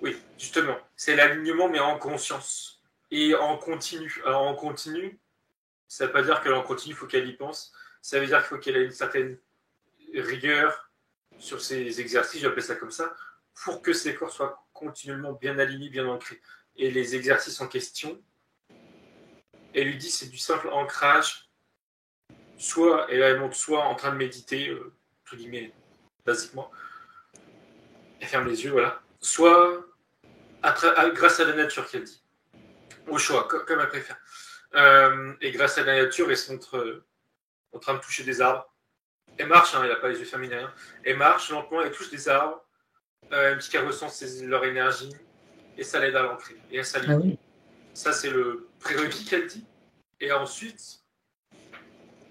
Oui, justement, c'est l'alignement, mais en conscience. Et en continu. Alors en continu, ça ne veut pas dire qu'elle en continu, il faut qu'elle y pense. Ça veut dire qu'il faut qu'elle ait une certaine rigueur sur ses exercices, j'appelle ça comme ça, pour que ses corps soient continuellement bien alignés, bien ancrés. Et les exercices en question, elle lui dit c'est du simple ancrage, soit, et là elle montre soit en train de méditer, entre guillemets, basiquement, elle ferme les yeux, voilà, soit grâce à la nature qu'elle dit, au choix, comme elle préfère. Et grâce à la nature, elle se montre en train de toucher des arbres. Elle marche, hein, elle n'a pas les yeux fermés ni rien. Elle marche lentement, elle touche des arbres, puisqu'elle ressent leur énergie, et ça l'aide à l'ancrer, et à Ah s'aligner. oui. Ça, c'est le prérequis qu'elle dit. Et ensuite,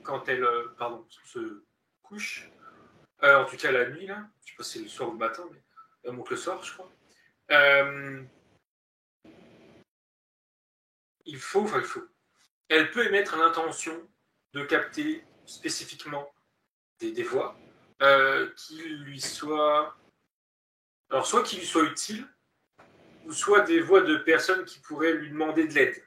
quand elle se couche, en tout cas la nuit, là, je sais pas si c'est le soir ou le matin, mais elle monte le soir, je crois. Il faut. Elle peut émettre l'intention de capter spécifiquement des voix qui lui soient. Alors, soit qui lui soient utiles, ou soit des voix de personnes qui pourraient lui demander de l'aide,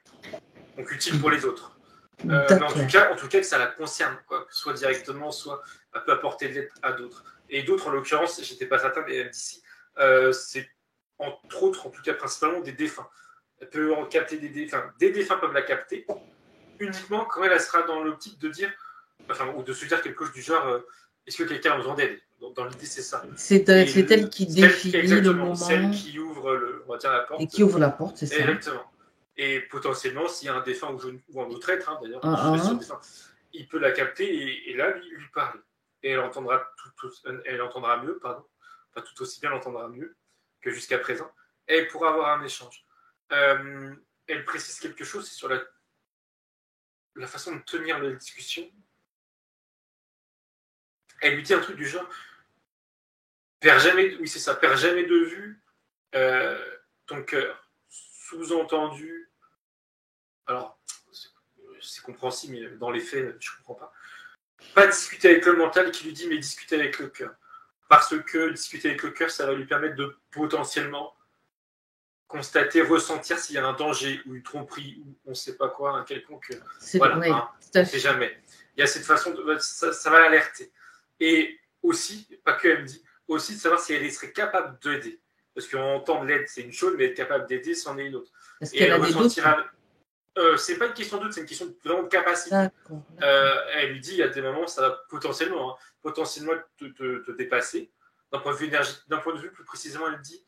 donc utile pour les autres. Mais en tout cas que ça la concerne, quoi, que soit directement, soit elle peut apporter de l'aide à d'autres. Et d'autres, en l'occurrence, j'étais pas certain, mais d'ici, c'est entre autres, en tout cas principalement, des défunts. Elle peut en capter des défunts. Des défunts peuvent la capter uniquement quand elle sera dans l'optique de dire, ou de se dire quelque chose du genre, est-ce que quelqu'un a besoin d'aide? Dans l'idée, c'est ça. C'est elle qui définit le moment. Celle qui ouvre on va dire la porte. Et qui ouvre la porte, c'est ça. Exactement. Et potentiellement, s'il y a un défunt ou un autre être, d'ailleurs, il peut la capter et là, lui parler. Et elle entendra mieux, pardon. Enfin, tout aussi bien l'entendra mieux que jusqu'à présent. Et elle pourra avoir un échange. Elle précise quelque chose, c'est sur la façon de tenir la discussion. Elle lui dit un truc du genre perds jamais de vue ton cœur. Sous-entendu, alors c'est compréhensible, mais dans les faits, je ne comprends pas. Pas discuter avec le mental qui lui dit mais discuter avec le cœur. Parce que discuter avec le cœur, ça va lui permettre de potentiellement constater, ressentir s'il y a un danger ou une tromperie ou on ne sait pas quoi, un quelconque. Voilà, on ne sait jamais. Il y a cette façon, ça va l'alerter. Et aussi, pas que elle me dit, aussi de savoir si elle serait capable d'aider. Parce qu'entendre l'aide, c'est une chose, mais être capable d'aider, c'en est une autre. Est-ce qu'elle a des doutes ? C'est pas une question de doute, c'est une question vraiment de capacité. D'accord. Elle lui dit, il y a des moments, ça va potentiellement te dépasser. D'un point de vue énergétique, d'un point de vue plus précisément, elle dit,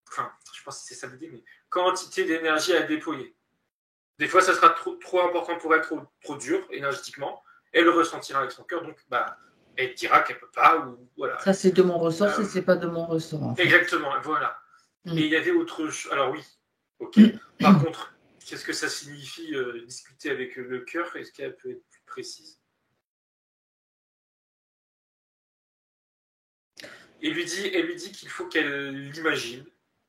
enfin, je pense que c'est ça l'idée, mais quantité d'énergie à déployer. Des fois, ça sera trop important pour elle, trop dur énergétiquement. Elle le ressentira avec son cœur, donc elle dira qu'elle ne peut pas. Ou, voilà. Ça, c'est de mon ressort, c'est pas de mon ressort. En fait. Exactement, voilà. Et il y avait autre chose. Alors oui, ok. Par contre, qu'est-ce que ça signifie discuter avec le cœur? Est-ce qu'elle peut être plus précise? Elle lui dit qu'il faut qu'elle l'imagine.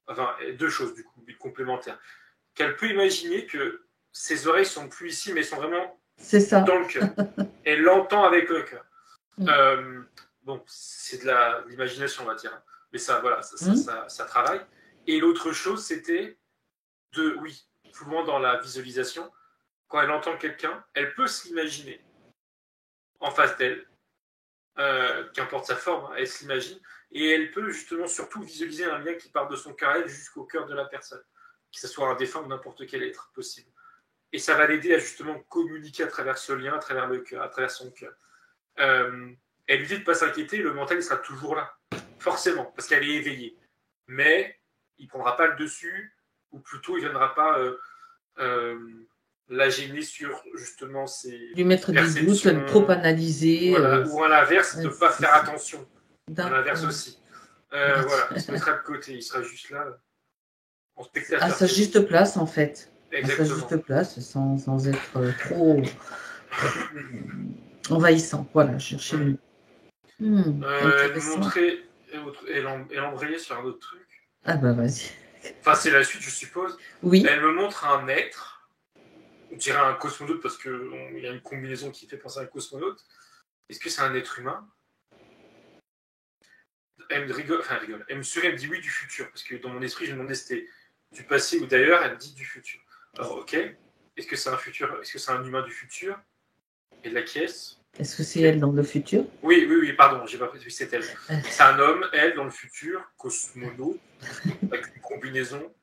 Enfin, deux choses du coup, complémentaires. Qu'elle peut imaginer que ses oreilles sont plus ici, mais sont vraiment dans le cœur. Elle l'entend avec le cœur. Bon, c'est de l'imagination, on va dire. Mais ça, voilà, ça travaille. Et l'autre chose, c'était souvent dans la visualisation, quand elle entend quelqu'un, elle peut s'imaginer en face d'elle, qu'importe sa forme, elle s'imagine, et elle peut justement surtout visualiser un lien qui part de son cœur à elle jusqu'au cœur de la personne, que ce soit un défunt ou n'importe quel être possible. Et ça va l'aider à justement communiquer à travers ce lien, à travers le cœur, à travers son cœur. Elle lui dit de ne pas s'inquiéter, le mental il sera toujours là, forcément, parce qu'elle est éveillée. Mais il ne prendra pas le dessus, ou plutôt il ne viendra pas la gêner sur justement ses lui mettre des doutes, trop analyser. Voilà, ou à l'inverse, de ne pas faire attention. À l'inverse aussi. Voilà, il se mettra de côté, il sera juste là en spectateur. À sa juste place, en fait. Exactement. À sa juste place, sans être trop envahissant. Voilà, chercher le. Elle embrayait sur un autre truc. Ah bah vas-y. Enfin, c'est la suite, je suppose. Oui. Elle me montre un être, on dirait un cosmonaute parce qu'il y a une combinaison qui fait penser à un cosmonaute. Est-ce que c'est un être humain? Elle me rigole. Elle me sourit, elle me dit oui, du futur. Parce que dans mon esprit, je me demandais si c'était du passé ou d'ailleurs, elle me dit du futur. Alors, ok. Est-ce que c'est un futur? Est-ce que c'est un humain du futur? Et de la caisse? Est-ce que c'est elle dans le futur? Oui, pardon, j'ai pas précisé, c'est elle. C'est un homme, elle, dans le futur, cosmonaute, avec une combinaison,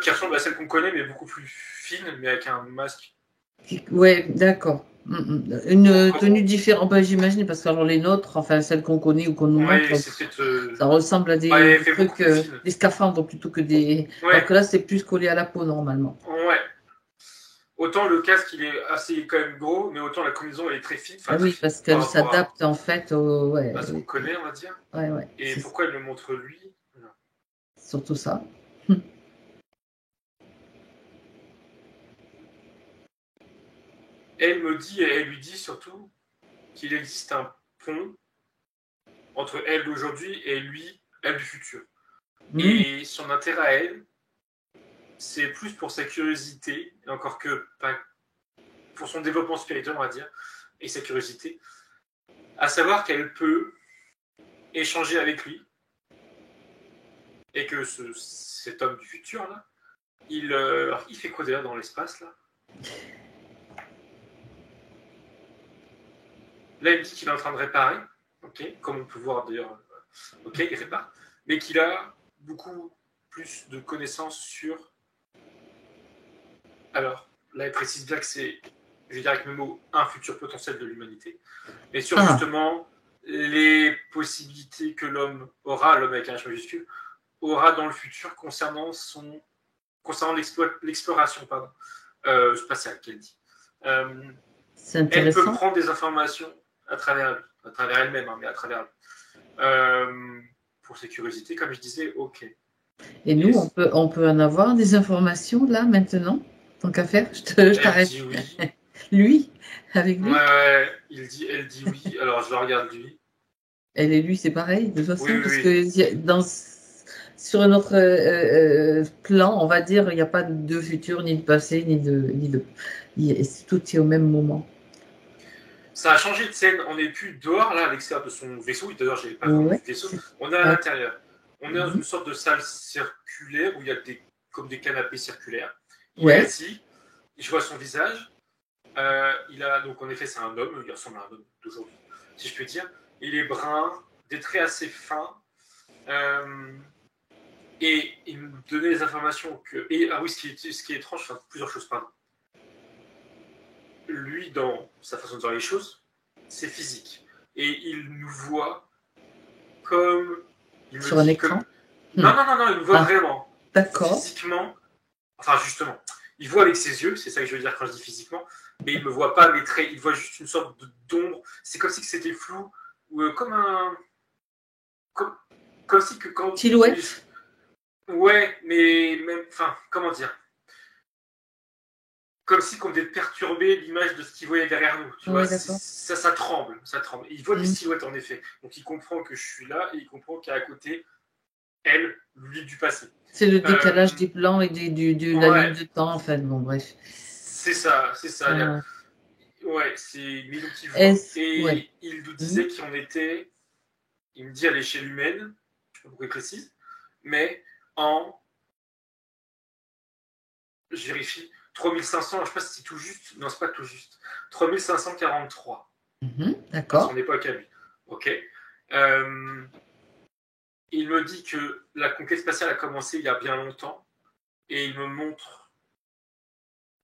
qui ressemble à celle qu'on connaît, mais beaucoup plus fine, mais avec un masque. Ouais, d'accord. Une tenue différente, j'imagine, parce que alors les nôtres, enfin celles qu'on connaît ou qu'on nous montre, ça ressemble à des trucs, des scaphandres plutôt que des. Ouais. Alors que là, c'est plus collé à la peau normalement. Ouais. Autant le casque il est assez quand même gros, mais autant la combinaison elle est très fine. Ah oui, parce qu'elle s'adapte en fait au. Ouais, à ce qu'on connaît, on va dire. Ouais. Et pourquoi elle le montre lui? Surtout ça. Elle lui dit surtout qu'il existe un pont entre elle d'aujourd'hui et lui, elle du futur. Et son intérêt à elle, c'est plus pour sa curiosité, et encore que pas pour son développement spirituel, on va dire, et sa curiosité, à savoir qu'elle peut échanger avec lui et que cet homme du futur, là, il fait quoi d'ailleurs dans l'espace, là? Là, il me dit qu'il est en train de réparer, ok, comme on peut voir d'ailleurs, ok, il répare, mais qu'il a beaucoup plus de connaissances sur... Alors, là, il précise bien que c'est, je vais dire avec mes mots, un futur potentiel de l'humanité, mais sur justement les possibilités que l'homme aura, l'homme avec un H majuscule, aura dans le futur concernant l'exploration spatiale, qu'elle dit. C'est intéressant. Elle peut prendre des informations à travers elle-même, hein, mais à travers pour ses curiosités, comme je disais, ok. Et nous, on peut en avoir des informations là, maintenant, tant qu'à faire. Je t'arrête. Elle dit oui. Lui, avec lui. Ouais, elle dit oui. Alors je le regarde lui. Elle et lui, c'est pareil, de toute façon, Oui, parce oui. que sur un autre plan, on va dire, il n'y a pas de futur, ni de passé, tout est au même moment. Ça a changé de scène. On n'est plus dehors, là, à l'extérieur de son vaisseau. D'ailleurs, je n'avais pas vraiment vu le vaisseau. On est à l'intérieur. On est dans une sorte de salle circulaire où il y a comme des canapés circulaires. Il est assis. Je vois son visage. Il a, donc, en effet, c'est un homme. Il ressemble à un homme d'aujourd'hui, si je peux dire. Il est brun, des traits assez fins. Et il me donnait les informations que... ah oui, ce qui est étrange, enfin, plusieurs choses, pardon. Lui, dans sa façon de voir les choses, c'est physique. Et il nous voit comme... Il me sur un dit écran Non, il nous voit vraiment. D'accord. Physiquement. Enfin, justement. Il voit avec ses yeux, c'est ça que je veux dire quand je dis physiquement, mais il ne me voit pas mes traits, il voit juste une sorte d'ombre. C'est comme si c'était flou, ou comme un... Comme si que quand... Silhouette. Ouais, mais même... Enfin, comment dire, comme si qu'on devait perturber l'image de ce qu'il voyait derrière nous. Tu vois, ça tremble, ça tremble. Il voit des silhouettes en effet. Donc il comprend que je suis là et il comprend qu'il y a à côté elle, lui du passé. C'est le décalage des plans et de la ligne de temps, en fait. Bon, bref. C'est ça. Ouais, c'est mais donc il voit. Et il nous disait qu'on était, il me dit à l'échelle humaine, je ne sais pas pourquoi il précise, mais je vérifie, 3500, je ne sais pas si c'est tout juste, non, c'est pas tout juste, 3543. D'accord. À son époque à lui. Ok. Il me dit que la conquête spatiale a commencé il y a bien longtemps et il me montre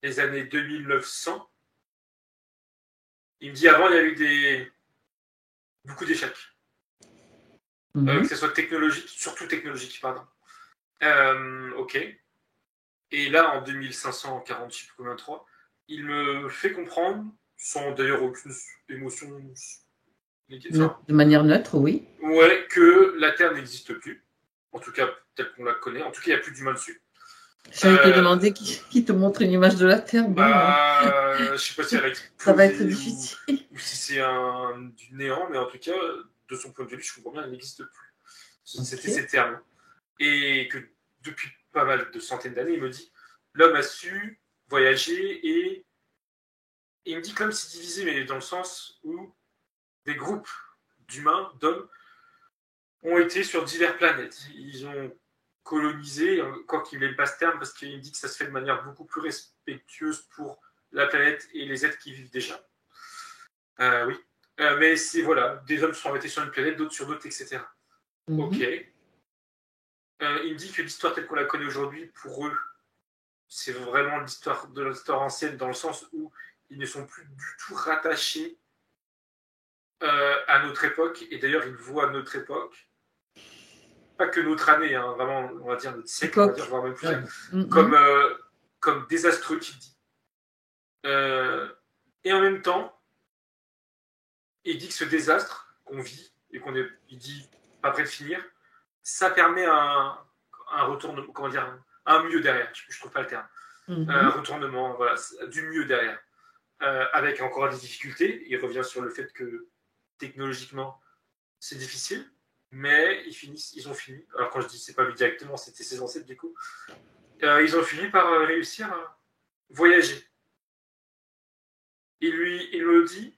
les années 2900. Il me dit avant il y a eu beaucoup d'échecs. Que ce soit technologique, surtout technologique, pardon. Ok. Et là, en 2540, je ne sais plus combien, 3, il me fait comprendre, sans d'ailleurs aucune émotion... de manière neutre, oui. Ouais, que la Terre n'existe plus. En tout cas, telle qu'on la connaît. En tout cas, il n'y a plus d'humains dessus. J'allais te demander qui te montre une image de la Terre. Bon, je ne sais pas si elle a explosé ça va être difficile. Ou si c'est du néant, mais en tout cas, de son point de vue, je comprends bien, elle n'existe plus. C'était ses termes. Et que depuis pas mal de centaines d'années, il me dit, l'homme a su voyager et il me dit comme si divisé, mais dans le sens où des groupes d'humains, d'hommes, ont été sur diverses planètes. Ils ont colonisé, quoi qu'il n'aime pas ce terme, parce qu'il me dit que ça se fait de manière beaucoup plus respectueuse pour la planète et les êtres qui vivent déjà. Oui. Mais c'est voilà, des hommes sont arrêtés sur une planète, d'autres sur d'autres, etc. Ok. Il me dit que l'histoire telle qu'on la connaît aujourd'hui, pour eux, c'est vraiment l'histoire ancienne, dans le sens où ils ne sont plus du tout rattachés à notre époque. Et d'ailleurs, ils voient notre époque, pas que notre année, hein, vraiment, on va dire notre siècle, on va dire, voire même plus, comme désastreux, qu'il dit. Et en même temps, il dit que ce désastre qu'on vit, et il dit pas près de finir, ça permet un retournement, comment dire, un mieux derrière, je trouve pas le terme. Un retournement, voilà, du mieux derrière. Avec encore des difficultés, il revient sur le fait que technologiquement, c'est difficile, mais ils ont fini. Alors quand je dis c'est pas lui directement, c'était ses ancêtres du coup. Ils ont fini par réussir à voyager. Il me dit,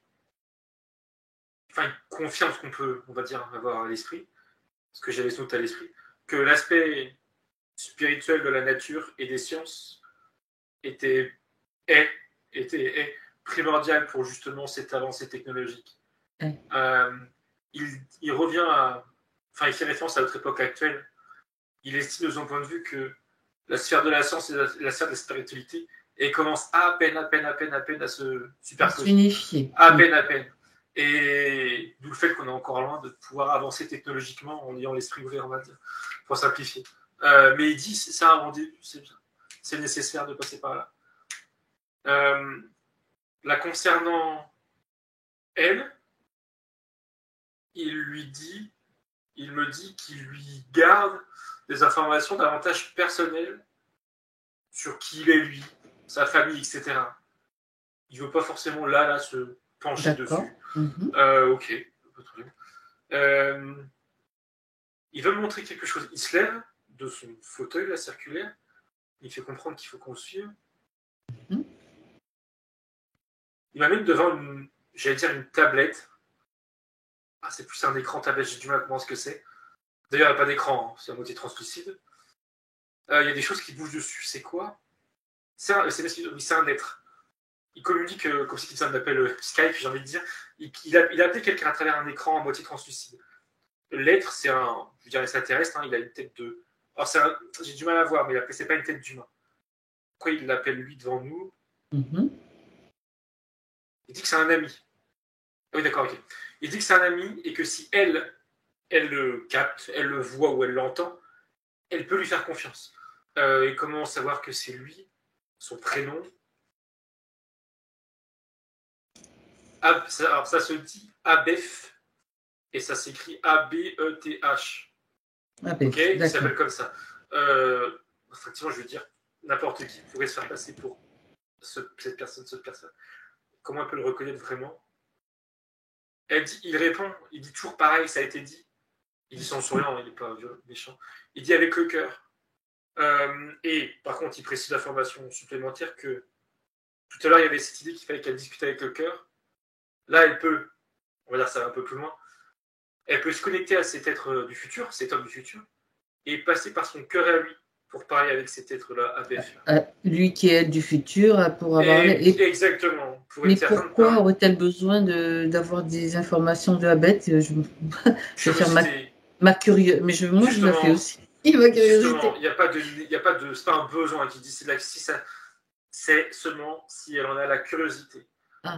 enfin il confirme ce qu'on peut, on va dire, avoir à l'esprit, ce que j'avais noté à l'esprit. que l'aspect spirituel de la nature et des sciences est primordial pour justement cette avancée technologique. Il revient à... Enfin, il fait référence à notre époque actuelle. Il estime de son point de vue que la sphère de la science et la sphère de la spiritualité et commence à peine à se superposer. Unifier. À peine. Et d'où le fait qu'on est encore loin de pouvoir avancer technologiquement en ayant l'esprit ouvert, on va dire, pour simplifier. Mais il dit, c'est un rendez-vous, c'est bien. C'est nécessaire de passer par là. La concernant elle, il me dit qu'il lui garde des informations davantage personnelles sur qui il est lui, sa famille, etc. Il ne veut pas forcément là se pencher dessus. Ok, pas trop bien. Il veut me montrer quelque chose. Il se lève de son fauteuil, la circulaire. Il fait comprendre qu'il faut qu'on le suive. Il m'amène devant une tablette. Ah, c'est plus un écran tablette, j'ai du mal à comprendre ce que c'est. D'ailleurs, il n'y a pas d'écran, hein. C'est à moitié translucide. Il y a des choses qui bougent dessus. C'est quoi? C'est un être. Il communique comme si ça m'appelle Skype, j'ai envie de dire. Il a appelé quelqu'un à travers un écran à moitié translucide. L'être, c'est un, je veux dire, extraterrestre. Il a une tête de... Alors, j'ai du mal à voir, mais c'est pas une tête d'humain. Pourquoi il l'appelle lui devant nous? Il dit que c'est un ami. Ah oui, d'accord, ok. Il dit que c'est un ami et que si elle le capte, elle le voit ou elle l'entend, elle peut lui faire confiance. Et comment savoir que c'est lui? Son prénom? Alors ça se dit Abeth et ça s'écrit A-B-E-T-H. Ok, il s'appelle comme ça. Effectivement, je veux dire, n'importe qui pourrait se faire passer pour cette personne. Comment elle peut le reconnaître vraiment? Il répond, il dit toujours pareil, ça a été dit. Il dit sans souriant, il n'est pas méchant. Il dit avec le cœur. Et par contre, il précise l'information supplémentaire que tout à l'heure, il y avait cette idée qu'il fallait qu'elle discute avec le cœur. Là, elle peut, on va dire ça un peu plus loin, elle peut se connecter à cet être du futur, cet homme du futur, et passer par son cœur à lui pour parler avec cet être-là, ABF. Lui qui est du futur, pour avoir... Exactement. Mais pourquoi aurait-elle besoin d'avoir des informations de Abeth? Je vais faire ma curiosité. Mais moi, je la fais aussi. Ma curiosité. Il n'y a pas de... C'est pas un besoin qui dit, c'est seulement si elle en a la curiosité.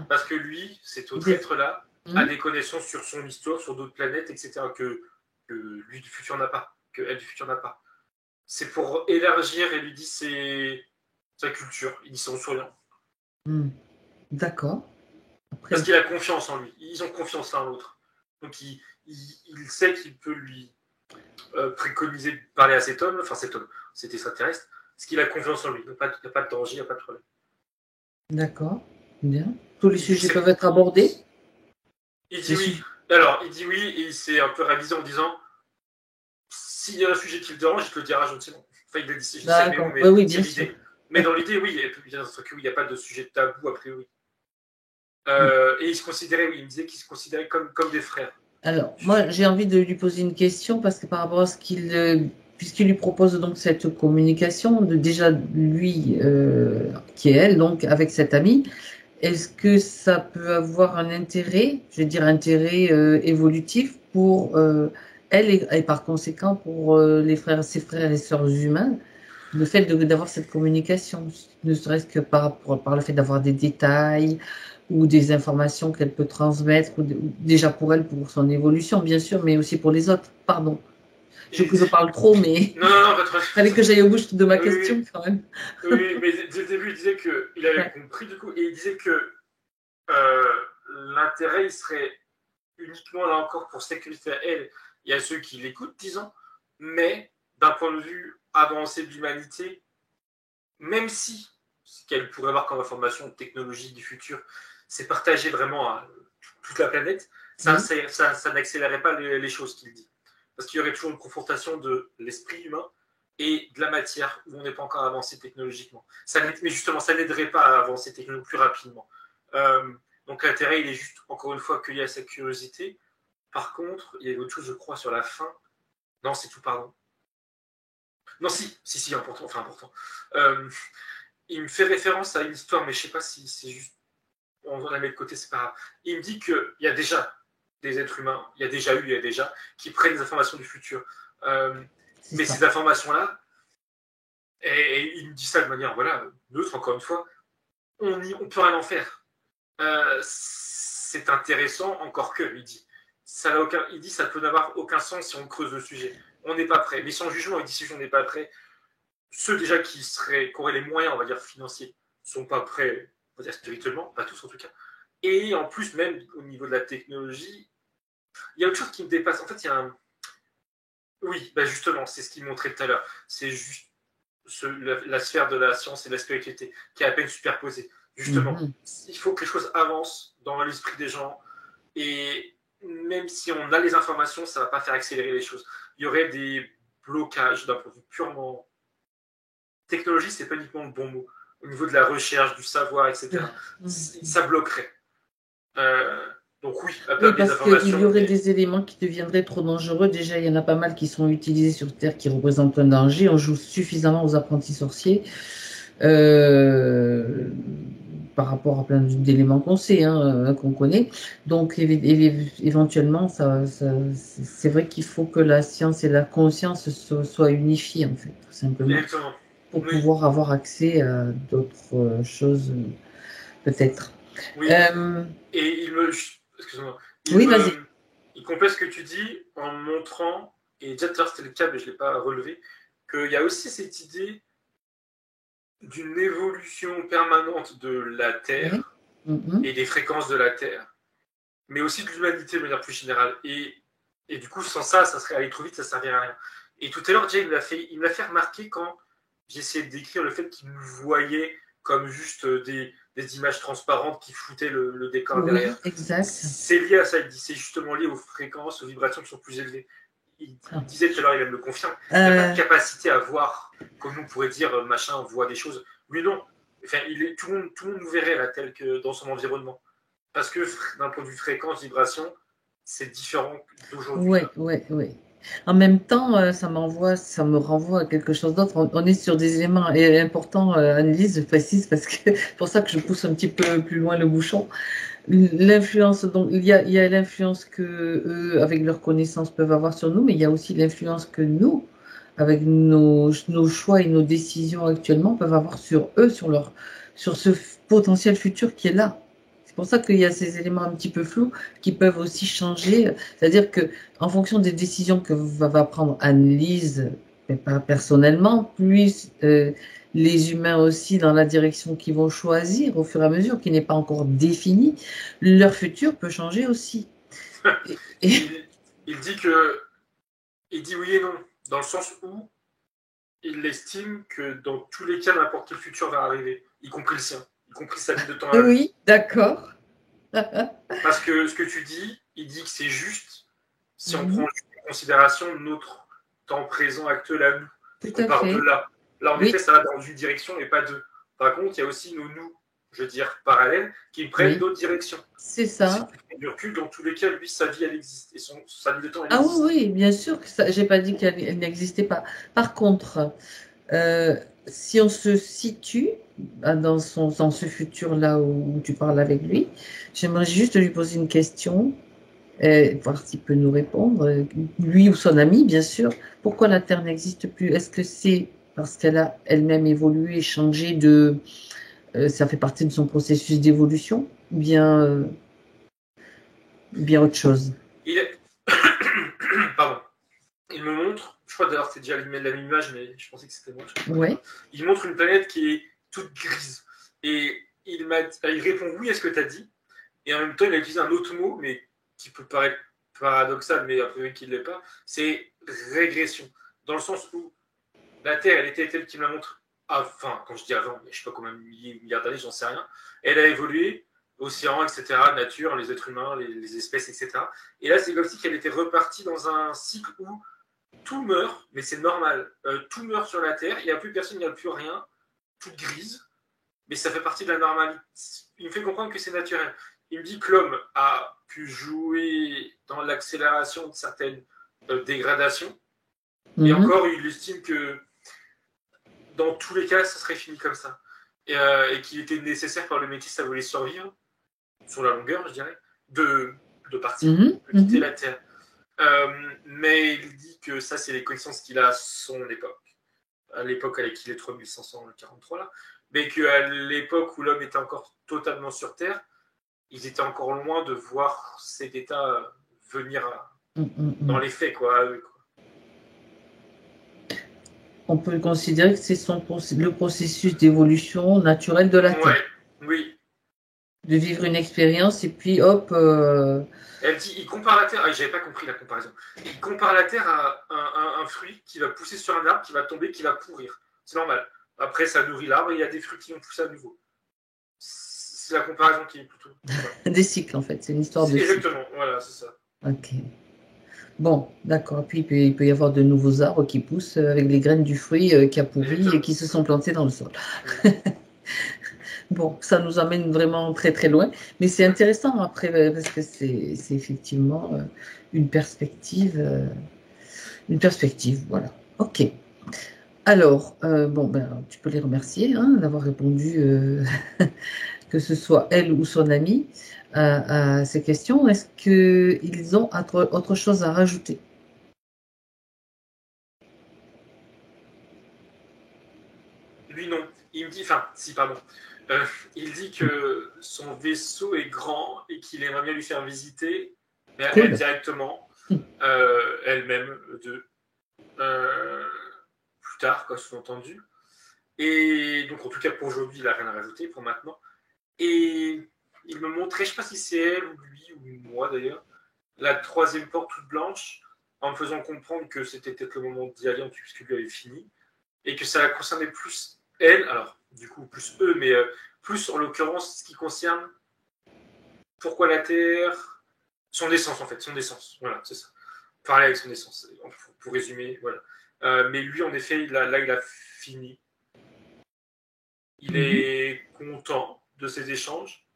Parce que lui, cet autre être-là, a des connaissances sur son histoire, sur d'autres planètes, etc., que lui du futur n'a pas, que elle du futur n'a pas. C'est pour élargir et lui dit sa culture. Il dit c'est en souriant. D'accord. Parce qu'il a confiance en lui. Ils ont confiance l'un l'autre. Donc il sait qu'il peut lui préconiser de parler à cet homme, cet extraterrestre, parce qu'il a confiance en lui. Il n'y a pas de danger, il n'y a pas de problème. D'accord. Bien. Tous les sujets peuvent être abordés? Il dit oui. Alors, il dit oui et il s'est un peu ravisé en disant s'il y a un sujet qui le dérange, il te le dira gentiment. Enfin, il a dit je sais, mais oui, bien sûr. Mais dans l'idée, oui, il n'y a pas de sujet de tabou a priori. Et il se considérait, il me disait qu'il se considérait comme des frères. Alors, moi, j'ai envie de lui poser une question parce que par rapport à ce puisqu'il lui propose donc cette communication, déjà lui, qui est elle, donc avec cette amie, est-ce que ça peut avoir un intérêt, je veux dire intérêt évolutif pour elle et par conséquent pour ses frères et sœurs humains, le fait d'avoir cette communication, ne serait-ce que par le fait d'avoir des détails ou des informations qu'elle peut transmettre, déjà pour elle, pour son évolution, bien sûr, mais aussi pour les autres. Pardon. Je parle trop, mais il fallait que j'aille au bout de ma question quand même. Oui, mais dès le début, il disait qu'il avait compris, du coup, et il disait que l'intérêt, il serait uniquement, là encore, pour sécuriser à elle et à ceux qui l'écoutent, disons, mais d'un point de vue avancé de l'humanité, même si ce qu'elle pourrait avoir comme information technologique du futur, c'est partagé vraiment à toute la planète, ça n'accélérerait pas les choses qu'il dit. Parce qu'il y aurait toujours une confrontation de l'esprit humain et de la matière où on n'est pas encore avancé technologiquement. Mais justement, ça n'aiderait pas à avancer technologiquement plus rapidement. Donc l'intérêt, il est juste, encore une fois, qu'il y a sa curiosité. Par contre, il y a autre chose, je crois, sur la fin. Non, c'est tout, pardon. Non, si, important, enfin important. Il me fait référence à une histoire, mais je sais pas si c'est juste. On la met de côté, c'est pas grave. Il me dit qu'il y a déjà des êtres humains, il y a déjà, qui prennent des informations du futur. Mais ces informations-là, et il me dit ça de manière neutre, encore une fois, on peut rien en faire. C'est intéressant, encore que, il dit. Il dit ça peut n'avoir aucun sens si on creuse le sujet. On n'est pas prêt. Mais sans jugement, il dit si on n'est pas prêt, ceux déjà qui auraient les moyens, on va dire, financiers, ne sont pas prêts, on va dire spirituellement, pas tous en tout cas. Et en plus, même au niveau de la technologie, il y a autre chose qui me dépasse. En fait, il y a un. Oui, justement, c'est ce qu'il montrait tout à l'heure. C'est juste la sphère de la science et de la spiritualité qui est à peine superposée. Justement, il faut que les choses avancent dans l'esprit des gens. Et même si on a les informations, ça ne va pas faire accélérer les choses. Il y aurait des blocages d'un point de vue purement technologie, c'est pas uniquement le bon mot. Au niveau de la recherche, du savoir, etc. Ça bloquerait. Donc oui, parce qu'il y aurait des éléments qui deviendraient trop dangereux. Déjà, il y en a pas mal qui sont utilisés sur Terre qui représentent un danger. On joue suffisamment aux apprentis sorciers par rapport à plein d'éléments qu'on sait, qu'on connaît. Donc éventuellement, c'est vrai qu'il faut que la science et la conscience soient unifiées, en fait, tout simplement. Exactement. Pour pouvoir avoir accès à d'autres choses, peut-être. Oui. Et excuse-moi. Vas-y. Il complète ce que tu dis en montrant, et déjà tout à l'heure c'était le cas, mais je ne l'ai pas relevé, qu'il y a aussi cette idée d'une évolution permanente de la Terre et des fréquences de la Terre, mais aussi de l'humanité de manière plus générale. Et du coup, sans ça serait aller trop vite, ça ne servirait à rien. Et tout à l'heure, Jay, il me l'a fait remarquer quand j'essayais de décrire le fait qu'il nous voyait comme juste des images transparentes qui foutaient le décor derrière. Exact. C'est lié à ça, il dit, c'est justement lié aux fréquences, aux vibrations qui sont plus élevées. Il disait tout à l'heure, il me le confirme, il n'a pas de capacité à voir, comme nous on pourrait dire, machin, on voit des choses. Lui, non. Enfin, tout le monde nous verrait là, tel que dans son environnement. Parce que d'un point de vue fréquence, vibration, c'est différent d'aujourd'hui. Oui. En même temps, ça me renvoie à quelque chose d'autre. On est sur des éléments importants, Annelise, je précise, parce que c'est pour ça que je pousse un petit peu plus loin le bouchon. L'influence, donc il y a l'influence que eux, avec leurs connaissances, peuvent avoir sur nous, mais il y a aussi l'influence que nous, avec nos choix et nos décisions actuellement, peuvent avoir sur eux, sur ce potentiel futur qui est là. C'est pour ça qu'il y a ces éléments un petit peu flous qui peuvent aussi changer. C'est-à-dire que, en fonction des décisions que va prendre Annelise, mais pas personnellement, plus les humains aussi dans la direction qu'ils vont choisir au fur et à mesure, qui n'est pas encore définie, leur futur peut changer aussi. Il dit oui et non, dans le sens où il estime que dans tous les cas, n'importe quel futur va arriver, y compris le sien, y compris sa vie de temps à l'autre. Oui, d'accord. Parce que ce que tu dis, il dit que c'est juste si on prend en considération notre temps présent actuel à nous. Tout on part de là. Là, en effet, ça va dans une direction et pas deux. Par contre, il y a aussi nos nous, je veux dire, parallèles, qui prennent d'autres directions. C'est ça. Si tu prends du recul, dans tous les cas, lui, sa vie, elle existe. Et sa vie de temps, elle existe. Ah oui, bien sûr que ça. J'ai pas dit qu'elle n'existait pas. Par contre, si on se situe dans ce futur-là où tu parles avec lui, j'aimerais juste lui poser une question, voir s'il peut nous répondre, lui ou son ami, bien sûr. Pourquoi la Terre n'existe plus? Est-ce que c'est parce qu'elle a elle-même évolué et changé ça fait partie de son processus d'évolution, ou bien autre chose? Pardon. Il me montre, je crois d'ailleurs c'était déjà la même image, mais je pensais que c'était moi. Ouais. Il montre une planète qui est toute grise. Et il répond oui à ce que tu as dit. Et en même temps, il a utilisé un autre mot, mais qui peut paraître paradoxal, mais a priori qu'il ne l'est pas. C'est régression. Dans le sens où la Terre, elle était telle qu'il me la montre enfin, quand je dis avant, je ne sais pas combien de milliards d'années, j'en sais rien. Elle a évolué, océan, etc., nature, les êtres humains, les espèces, etc. Et là, c'est comme si qu'elle était repartie dans un cycle où tout meurt, mais c'est normal. Tout meurt sur la Terre, il n'y a plus personne, il n'y a plus rien, toute grise, mais ça fait partie de la normalité. Il me fait comprendre que c'est naturel. Il me dit que l'homme a pu jouer dans l'accélération de certaines dégradations, et encore, il estime que dans tous les cas, ça serait fini comme ça. Et qu'il était nécessaire par le métis, ça voulait survivre, sur la longueur, je dirais, de partir, de quitter la Terre. Mais il dit que ça, c'est les connaissances qu'il a à son époque, à l'époque avec il est 3543 là, mais qu'à l'époque où l'homme était encore totalement sur Terre, ils étaient encore loin de voir cet état venir dans les faits, quoi, à eux, quoi. On peut considérer que c'est le processus d'évolution naturelle de la Terre. Oui. De vivre une expérience et puis hop. Elle dit, il compare la Terre. Ah, j'avais pas compris la comparaison. Il compare la Terre à un fruit qui va pousser sur un arbre, qui va tomber, qui va pourrir. C'est normal. Après, ça nourrit l'arbre et il y a des fruits qui vont pousser à nouveau. C'est la comparaison qui est plutôt. Des cycles, en fait. C'est une histoire de cycle. Exactement, voilà, c'est ça. Ok. Bon, d'accord. Puis il peut y avoir de nouveaux arbres qui poussent avec les graines du fruit qui a pourri et qui se sont plantés dans le sol. Bon, ça nous amène vraiment très très loin, mais c'est intéressant après parce que c'est effectivement une perspective, voilà. Ok. Alors, tu peux les remercier d'avoir répondu, que ce soit elle ou son amie, à ces questions. Est-ce qu'ils ont autre chose à rajouter? Lui, non. Il me dit, il dit que son vaisseau est grand et qu'il aimerait bien lui faire visiter, mais elle directement, elle-même, plus tard, quoi, sous-entendu. Et donc, en tout cas, pour aujourd'hui, il n'a rien à rajouter, pour maintenant. Et il me montrait, je ne sais pas si c'est elle ou lui, ou moi d'ailleurs, la troisième porte toute blanche, en me faisant comprendre que c'était peut-être le moment d'y aller, puisque lui avait fini, et que ça concernait plus elle, alors du coup plus eux, mais plus en l'occurrence ce qui concerne pourquoi la Terre, son essence en fait, son essence, voilà, c'est ça. Parler avec son essence, pour résumer, voilà. Mais lui, en effet, il a fini. Il est content de ces échanges.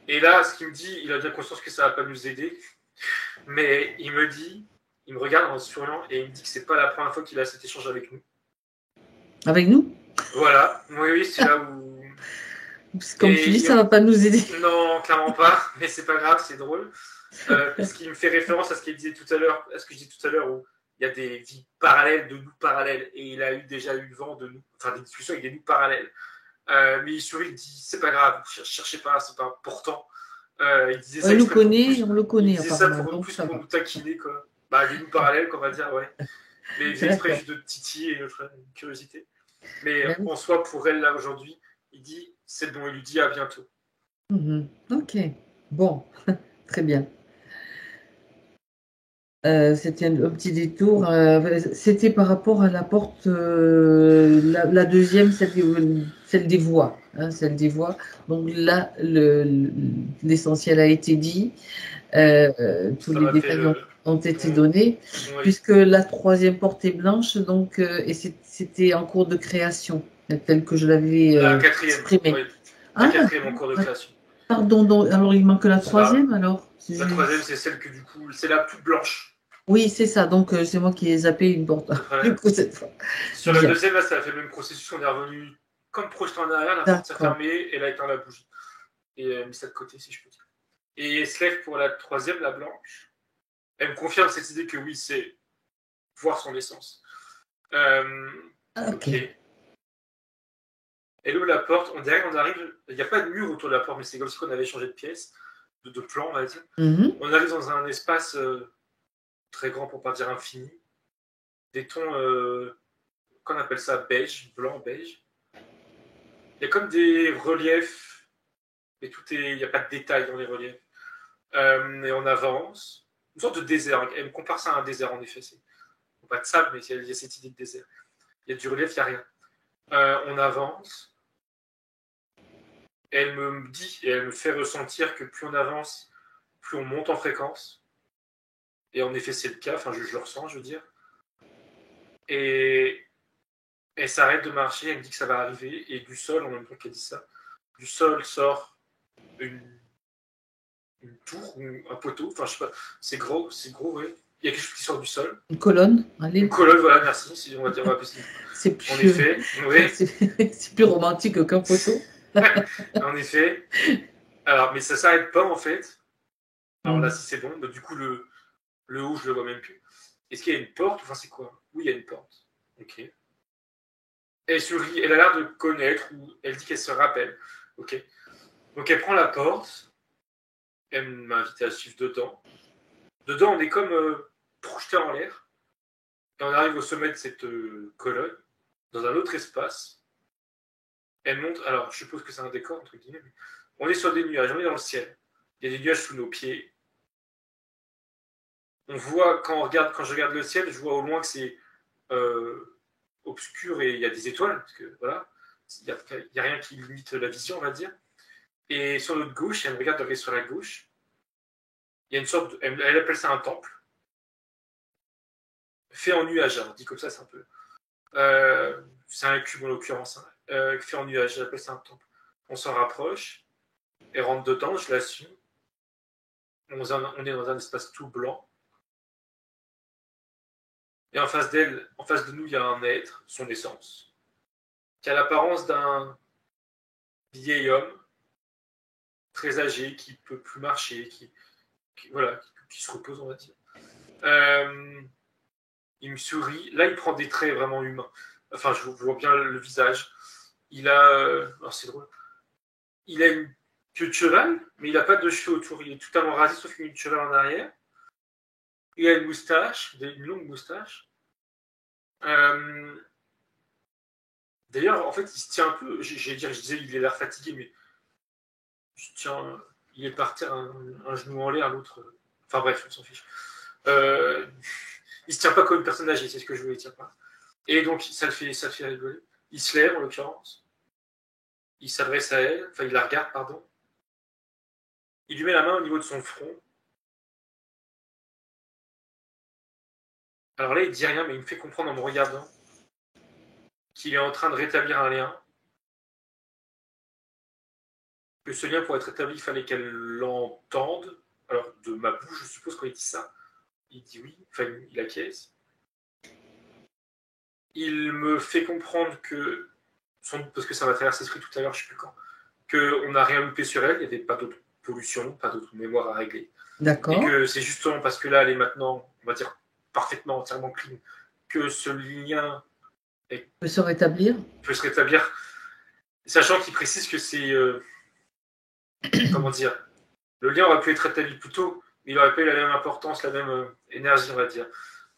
Et là, ce qu'il me dit, il a bien conscience que ça ne va pas nous aider, mais il me regarde en souriant et il me dit que c'est pas la première fois qu'il a cet échange avec nous. Avec nous? Voilà, oui, c'est là où... Comme tu dis, ça ne va pas nous aider. Non, clairement pas, mais c'est pas grave, c'est drôle. Parce qu'il me fait référence à ce qu'il disait tout à l'heure, où il y a des vies parallèles de nous parallèles, et il a déjà eu le vent de nous, enfin des discussions avec des nous parallèles. Mais il sourit, il dit c'est pas grave, cherchez pas, c'est pas important. Il disait ça. On le connaît. Il disait ça pour nous taquiner, quoi. Des nous parallèles, qu'on va dire, ouais. Mais il faisait exprès juste de titiller notre curiosité. Mais en soi, pour elle, là, aujourd'hui, il dit c'est bon, il lui dit à bientôt. Ok, bon, très bien. C'était un petit détour. C'était par rapport à la porte, la deuxième, celle des voix. Celle des voix. Donc là, l'essentiel a été dit. Tous les détails ont été donnés. Oui. Puisque la troisième porte est blanche, donc, et c'était en cours de création, telle que je l'avais exprimée. Oui. La quatrième en cours de création. Pardon, donc, alors il manque la troisième alors? La troisième, c'est celle que du coup, c'est la toute blanche. Oui, c'est ça, donc c'est moi qui ai zappé une porte. Du coup, cette fois. Sur la deuxième, là, ça a fait le même processus, on est revenu comme projeté en arrière, la porte s'est fermée, elle a éteint la bougie. Et mis ça de côté, si je peux dire. Et elle se lève pour la troisième, la blanche. Elle me confirme cette idée que oui, c'est voir son essence. Ok. Elle ouvre la porte, on dirait qu'on arrive, il n'y a pas de mur autour de la porte, mais c'est comme si on avait changé de pièce, de plan, on va dire. On arrive dans un espace très grand, pour ne pas dire infini. Des tons, qu'on appelle ça, beige, blanc, beige. Il y a comme des reliefs, mais il n'y a pas de détails dans les reliefs. Et on avance. Une sorte de désert. Elle me compare ça à un désert, en effet. Pas de sable, mais il y a cette idée de désert. Il y a du relief, il n'y a rien. On avance. Elle me dit et elle me fait ressentir que plus on avance, plus on monte en fréquence. Et en effet, c'est le cas. Enfin, je le ressens, je veux dire. Et elle s'arrête de marcher. Elle me dit que ça va arriver. Et du sol, en même temps qu'elle dit ça, du sol sort une tour ou un poteau. Enfin, je sais pas. C'est gros, oui. il y a quelque chose qui sort du sol. Une colonne, allez. Une colonne, voilà, merci. Si on va dire, C'est en plus, effet, oui. c'est plus romantique qu'un photo. En effet. Alors, mais ça s'arrête pas en fait. Alors là, Mm. si c'est bon, mais du coup, le haut, je le vois même plus. Est-ce qu'il y a une porte? Enfin, c'est quoi? Oui, il y a une porte. Ok. Elle sourit, elle a l'air de connaître, ou elle dit qu'elle se rappelle. Ok. Donc elle prend la porte, elle m'invite à suivre dedans. Dedans, on est comme projeté en l'air. Et on arrive au sommet de cette colonne, dans un autre espace. Elle montre, alors je suppose que c'est un décor, entre guillemets, mais on est sur des nuages, on est dans le ciel. Il y a des nuages sous nos pieds. On voit, quand je regarde le ciel, je vois au loin que c'est obscur et il y a des étoiles, parce que voilà, il n'y a rien qui limite la vision, on va dire. Et sur notre gauche, elle me regarde sur la gauche, il y a une sorte elle appelle ça un temple, fait en nuage, alors dit comme ça, c'est un peu. C'est un cube en l'occurrence, hein, fait en nuage, j'appelle ça un temple. On s'en rapproche, elle rentre dedans, je la suis. On est dans un espace tout blanc. Et en face d'elle, en face de nous, il y a un être, son essence, qui a l'apparence d'un vieil homme, très âgé, qui peut plus marcher, qui se repose, on va dire. Il me sourit. Là, il prend des traits vraiment humains. Enfin, je vois bien le visage. Il a... alors, c'est drôle. Il a une queue de cheval, mais il n'a pas de cheveux autour. Il est totalement rasé, sauf qu'il a une cheval en arrière. Il a une moustache, une longue moustache. D'ailleurs, en fait, il se tient un peu... Je disais, il a l'air fatigué, mais il est par terre, un genou en l'air, l'autre... Enfin bref, on s'en fiche. Il se tient pas comme une personne âgée, c'est ce que je voulais dire. Et donc, ça le fait rigoler. Il se lève, en l'occurrence. Il s'adresse à elle, enfin, il la regarde, pardon. Il lui met la main au niveau de son front. Alors là, il dit rien, mais il me fait comprendre en me regardant qu'il est en train de rétablir un lien. Que ce lien, pour être rétabli, il fallait qu'elle l'entende. Alors, de ma bouche, je suppose, quand il dit ça. Il dit oui, enfin, il acquiesce. Il me fait comprendre que, sans doute parce que ça m'a traversé l'esprit tout à l'heure, je ne sais plus quand, qu'on n'a rien loupé sur elle, il n'y avait pas d'autre pollution, pas d'autre mémoire à régler. D'accord. Et que c'est justement parce que là, elle est maintenant, on va dire, parfaitement, entièrement clean, que ce lien peut se rétablir. Peut se rétablir, sachant qu'il précise que c'est, comment dire, le lien aurait pu être rétabli plus tôt, mais il n'aurait pas eu la même importance, la même énergie, on va dire.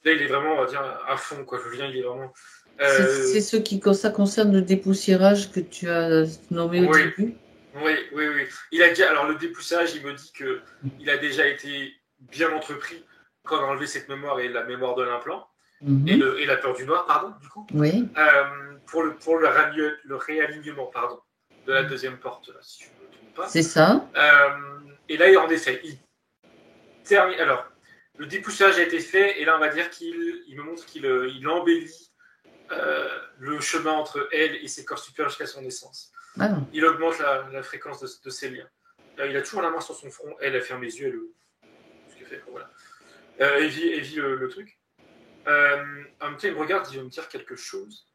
Là, il est vraiment, on va dire, à fond, quoi. Le lien, il est vraiment... C'est ce qui ça concerne le dépoussiérage que tu as nommé au début. Oui. Il a déjà, alors le dépoussiérage, il me dit que il a déjà été bien entrepris quand on a enlevé cette mémoire et la mémoire de l'implant et la peur du noir, pardon, du coup. Oui. Pour le réalignement, pardon, de la deuxième porte, là, si je ne me trompe pas. C'est ça. Et là, en effet, il termine. Alors, le dépoussiérage a été fait, et là, on va dire qu'il me montre qu'il embellit le chemin entre elle et ses corps supérieurs jusqu'à son essence. Ah. Il augmente la fréquence de ses liens. Il a toujours la main sur son front, elle ferme les yeux, ce qu'elle fait, voilà. Elle vit le truc. En même temps, il me regarde, il va me dire quelque chose.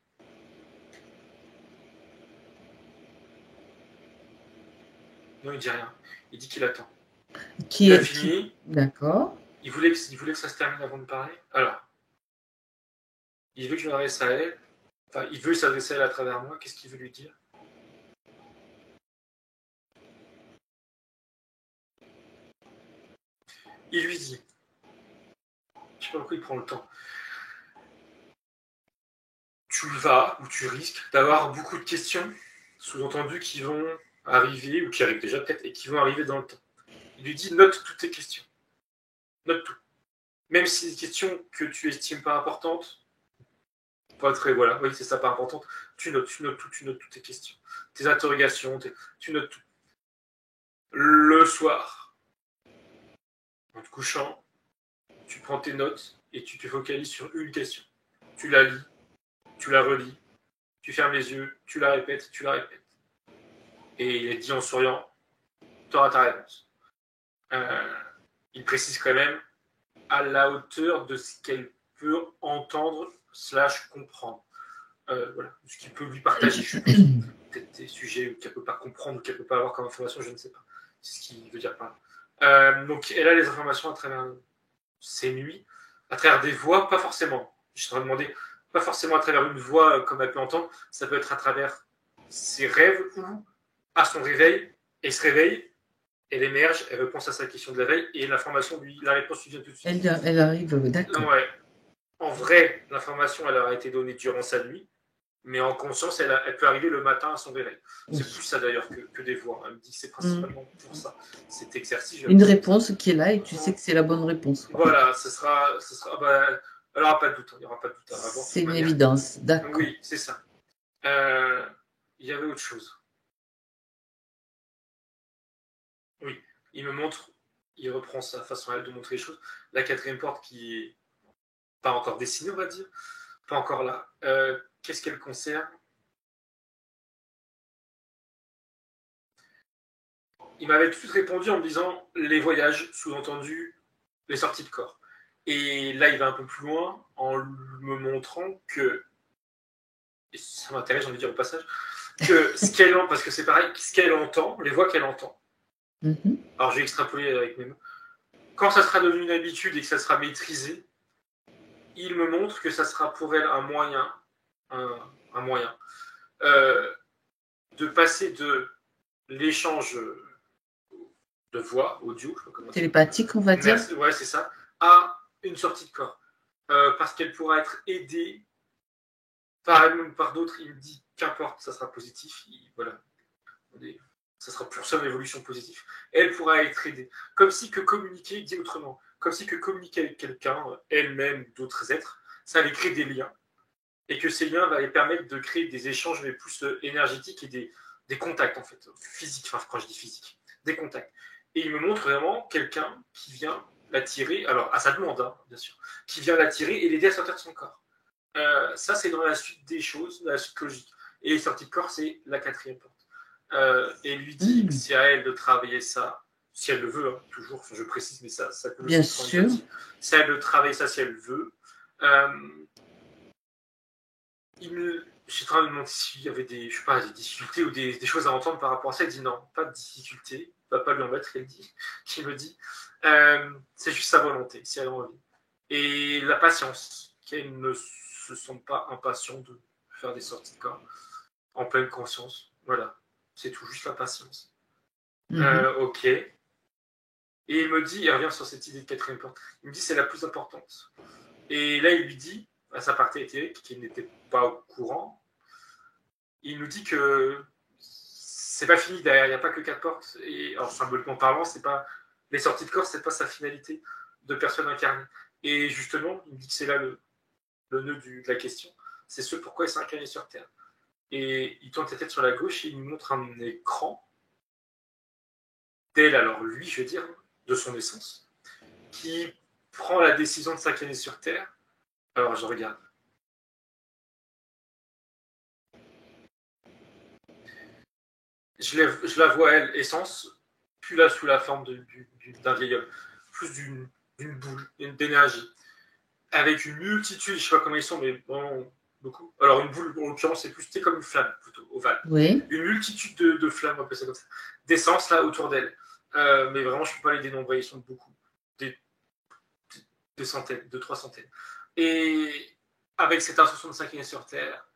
Non, il dit rien. Il dit qu'il attend. Il a fini. D'accord. Il voulait que ça se termine avant de parler. Alors, il veut que je m'adresse à elle. Enfin, il veut s'adresser à elle à travers moi. Qu'est-ce qu'il veut lui dire? Il lui dit, je sais pas pourquoi il prend le temps, tu vas ou tu risques d'avoir beaucoup de questions, sous-entendu qui vont arriver, ou qui arrivent déjà peut-être, et qui vont arriver dans le temps. Il lui dit, note toutes tes questions. Note tout. Même si c'est des questions que tu estimes pas importantes, pas très, voilà, oui, c'est ça, pas importante, tu notes toutes tes questions, tes interrogations, tu notes tout. Le soir, en te couchant, tu prends tes notes et tu te focalises sur une question. Tu la lis, tu la relis, tu fermes les yeux, tu la répètes. Et il est dit en souriant, tu auras ta réponse. Il précise quand même, à la hauteur de ce qu'elle peut entendre / comprendre. Voilà, ce qu'il peut lui partager, je pense. Peut-être des sujets qu'elle ne peut pas comprendre ou qu'elle ne peut pas avoir comme information, je ne sais pas. C'est ce qu'il veut dire par là. Donc, elle a les informations à travers ses nuits, à travers des voix, pas forcément. Je t'aurais demandé, pas forcément à travers une voix comme elle peut entendre, ça peut être à travers ses rêves ou à son réveil, elle se réveille, elle émerge, elle repense à sa question de la veille et la réponse lui vient tout de suite. Elle arrive, d'accord. Ouais. En vrai, l'information, elle a été donnée durant sa nuit, mais en conscience, elle peut arriver le matin à son réveil. C'est plus ça d'ailleurs que des voix. Elle me dit que c'est principalement pour ça. Cet exercice. Une réponse qui est là et tu sais que c'est la bonne réponse. Voilà, ce sera elle n'aura pas de doute. Il n'y aura pas de doute. C'est une évidence, d'accord. Oui, c'est ça. Il y avait autre chose. Oui, il me montre, il reprend sa façon à elle de montrer les choses. La quatrième porte qui est pas encore dessinée, on va dire. Pas encore là. Qu'est-ce qu'elle concerne? Il m'avait tout de suite répondu en me disant les voyages, sous-entendu les sorties de corps. Et là, il va un peu plus loin en me montrant que, et ça m'intéresse, j'ai envie de dire au passage, que ce qu'elle entend, parce que c'est pareil, ce qu'elle entend, les voix qu'elle entend. Alors, je vais extrapoler avec mes mots. Quand ça sera devenu une habitude et que ça sera maîtrisé, il me montre que ça sera pour elle un moyen de passer de l'échange de voix, audio, télépathique, on va dire. Ouais, c'est ça, à une sortie de corps. Parce qu'elle pourra être aidée par elle-même ou par d'autres. Il me dit qu'importe, ça sera positif. Voilà. Ça sera pour son évolution positive. Elle pourra être aidée. Comme si que communiquer, dit autrement, comme si que communiquer avec quelqu'un, elle-même, d'autres êtres, ça allait créer des liens. Et que ces liens allaient permettre de créer des échanges, mais plus énergétiques et des contacts, en fait, physiques. Enfin, quand je dis physique, des contacts. Et il me montre vraiment quelqu'un qui vient l'attirer, alors à sa demande, hein, bien sûr, qui vient l'attirer et l'aider à sortir de son corps. Ça, c'est dans la suite des choses, dans la suite logique. Et sortie de corps, c'est la quatrième porte. Et lui dit que c'est à elle de travailler ça, si elle le veut, hein, toujours, je précise, mais ça peut bien sûr. C'est à elle de travailler ça si elle veut. J'ai train de demander s'il y avait des difficultés ou des choses à entendre par rapport à ça. Elle dit non, pas de difficulté, va pas lui en mettre, qui me dit. C'est juste sa volonté, si elle a envie. Et la patience, qu'elle ne se sente pas impatient de faire des sorties de corps en pleine conscience. Voilà, c'est tout, juste la patience. Ok. Et il me dit, il revient sur cette idée de quatrième porte, il me dit c'est la plus importante. Et là, il lui dit, à sa partie éthérique, qui n'était pas au courant, il nous dit que c'est pas fini derrière, il n'y a pas que 4 portes. Et alors, symboliquement parlant, c'est pas les sorties de corps, c'est pas sa finalité de personne incarnée. Et justement, il me dit que c'est là le nœud de la question. C'est ce pourquoi il s'est incarné sur Terre. Et il tourne sa tête sur la gauche et il nous montre un écran d'elle, alors lui, je veux dire, de son essence, qui prend la décision de s'incarner sur Terre. Alors, je regarde. Je la vois, elle, essence, plus là sous la forme d'un vieil homme, plus d'une boule, d'énergie, avec une multitude, je ne sais pas comment ils sont, mais bon, beaucoup. Alors, une boule, en l'occurrence, c'est plus comme une flamme, plutôt, ovale. Oui. Une multitude de flammes, on appelle ça comme ça, d'essence, là, autour d'elle. Mais vraiment, je ne peux pas les dénombrer, ils sont beaucoup. Des centaines, 200-300 centaines. Et avec cette ascension de s'incarner sur Terre,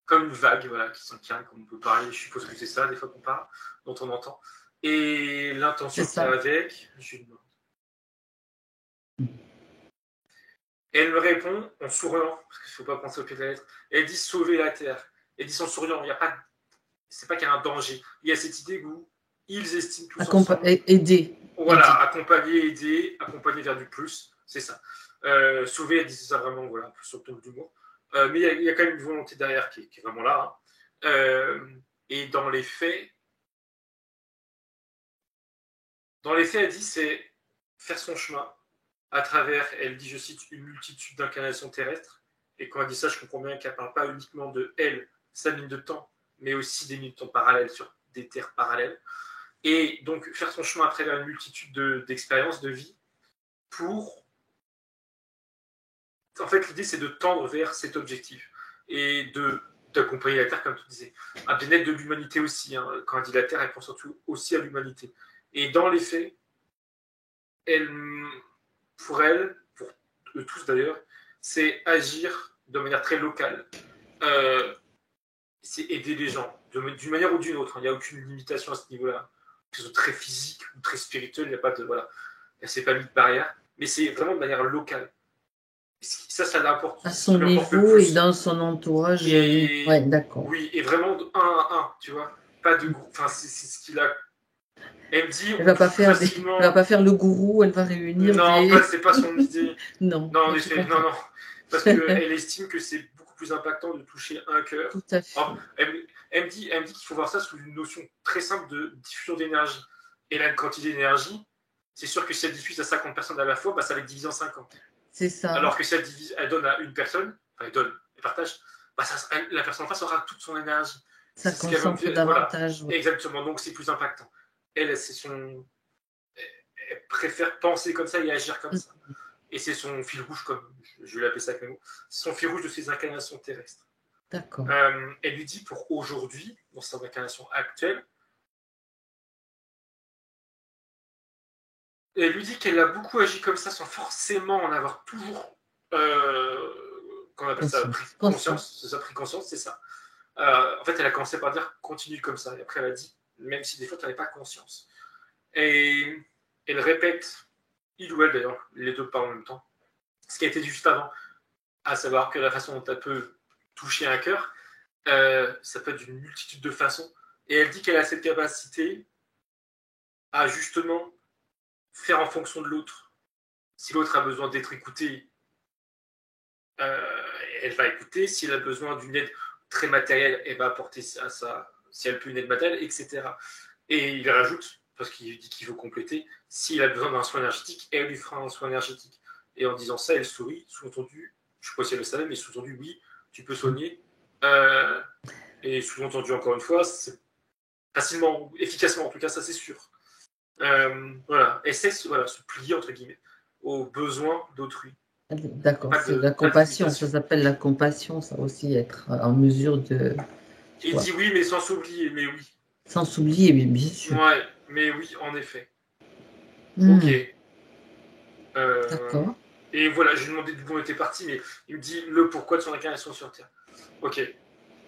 comme une vague, voilà, qui s'incarne, comme on peut parler, je suppose que c'est ça, des fois qu'on parle, dont on entend. Et l'intention qu'il y a avec, je lui demande. Et elle me répond en souriant, parce qu'il ne faut pas penser au pied de la lettre. Elle dit sauver la Terre. Elle dit en souriant, il n'y a pas, c'est pas qu'il y a un danger. Il y a cette idée où ils estiment tous ensemble. Aider. Voilà, accompagner vers du plus, c'est ça. Sauver, elle dit ça vraiment, voilà, plus sur le ton d'humour. Mais il y a quand même une volonté derrière qui est vraiment là. Hein. Et dans les faits, elle dit c'est faire son chemin à travers, elle dit, je cite, une multitude d'incarnations terrestres. Et quand elle dit ça, je comprends bien qu'elle ne parle pas uniquement de elle, sa ligne de temps, mais aussi des lignes de temps parallèles sur des terres parallèles. Et donc faire son chemin à travers une multitude d'expériences, de vie, pour en fait, l'idée, c'est de tendre vers cet objectif et d'accompagner la Terre, comme tu disais. Un bien-être de l'humanité aussi. Hein. Quand elle dit la Terre, elle pense surtout aussi à l'humanité. Et dans les faits, pour eux tous d'ailleurs, c'est agir de manière très locale. C'est aider les gens, d'une manière ou d'une autre. Il n'y a aucune limitation à ce niveau-là. Que ce soit très physique ou très spirituel, il n'y a pas de... Voilà. C'est pas mis de barrière. Mais c'est vraiment de manière locale. Ça l'importe. À son niveau et dans son entourage. Ouais, d'accord. Oui, et vraiment de 1 à 1, tu vois. Pas de groupe. Enfin, c'est ce qu'il a. Elle me dit. Elle va pas faire elle va pas faire le gourou, elle va réunir. Non, c'est pas son idée. Non. Non, en effet, non. Parce qu'elle estime que c'est beaucoup plus impactant de toucher un cœur. Tout à fait. Alors, elle me dit qu'il faut voir ça sous une notion très simple de diffusion d'énergie. Et la quantité d'énergie, c'est sûr que si elle diffuse à 50 personnes à la fois, bah, ça va être divisé en 50. C'est ça. Alors que si elle donne à une personne, elle partage, bah la personne en face aura toute son énergie. Ça concentre davantage. Voilà. Exactement, donc c'est plus impactant. Elle préfère penser comme ça et agir comme ça. Et c'est son fil rouge, comme je vais l'appeler ça avec mes mots, son fil rouge de ses incarnations terrestres. D'accord. Elle lui dit pour aujourd'hui, dans sa incarnation actuelle, elle lui dit qu'elle a beaucoup agi comme ça sans forcément en avoir toujours, qu'on appelle ça, pris conscience. C'est ça, pris conscience, c'est ça. En fait, elle a commencé par dire continue comme ça. Et après, elle a dit, même si des fois, tu n'avais pas conscience. Et elle répète, il ou elle d'ailleurs, les deux parlent en même temps, ce qui a été dit juste avant, à savoir que la façon dont elle peut toucher un cœur, ça peut être d'une multitude de façons. Et elle dit qu'elle a cette capacité à justement faire en fonction de l'autre. Si l'autre a besoin d'être écouté, elle va écouter. Si elle a besoin d'une aide très matérielle, elle va apporter à ça, si elle peut une aide matérielle, etc. Et il rajoute, parce qu'il dit qu'il veut compléter, s'il a besoin d'un soin énergétique, elle lui fera un soin énergétique. Et en disant ça, elle sourit, sous-entendu, je ne sais pas si elle le savait, mais sous-entendu, oui, tu peux soigner. Et sous-entendu, encore une fois, c'est facilement, efficacement, en tout cas, ça c'est sûr. Voilà, et c'est se plier, entre guillemets, aux besoins d'autrui. D'accord, c'est la compassion, ça s'appelle la compassion, ça aussi, être en mesure de... Il dit oui, mais sans s'oublier, mais oui. Sans s'oublier, mais bien sûr. Ouais, mais oui, en effet. Ok. D'accord. Et voilà, je lui ai demandé d'où on était parti, mais il me dit le pourquoi de son incarnation sur Terre. Ok.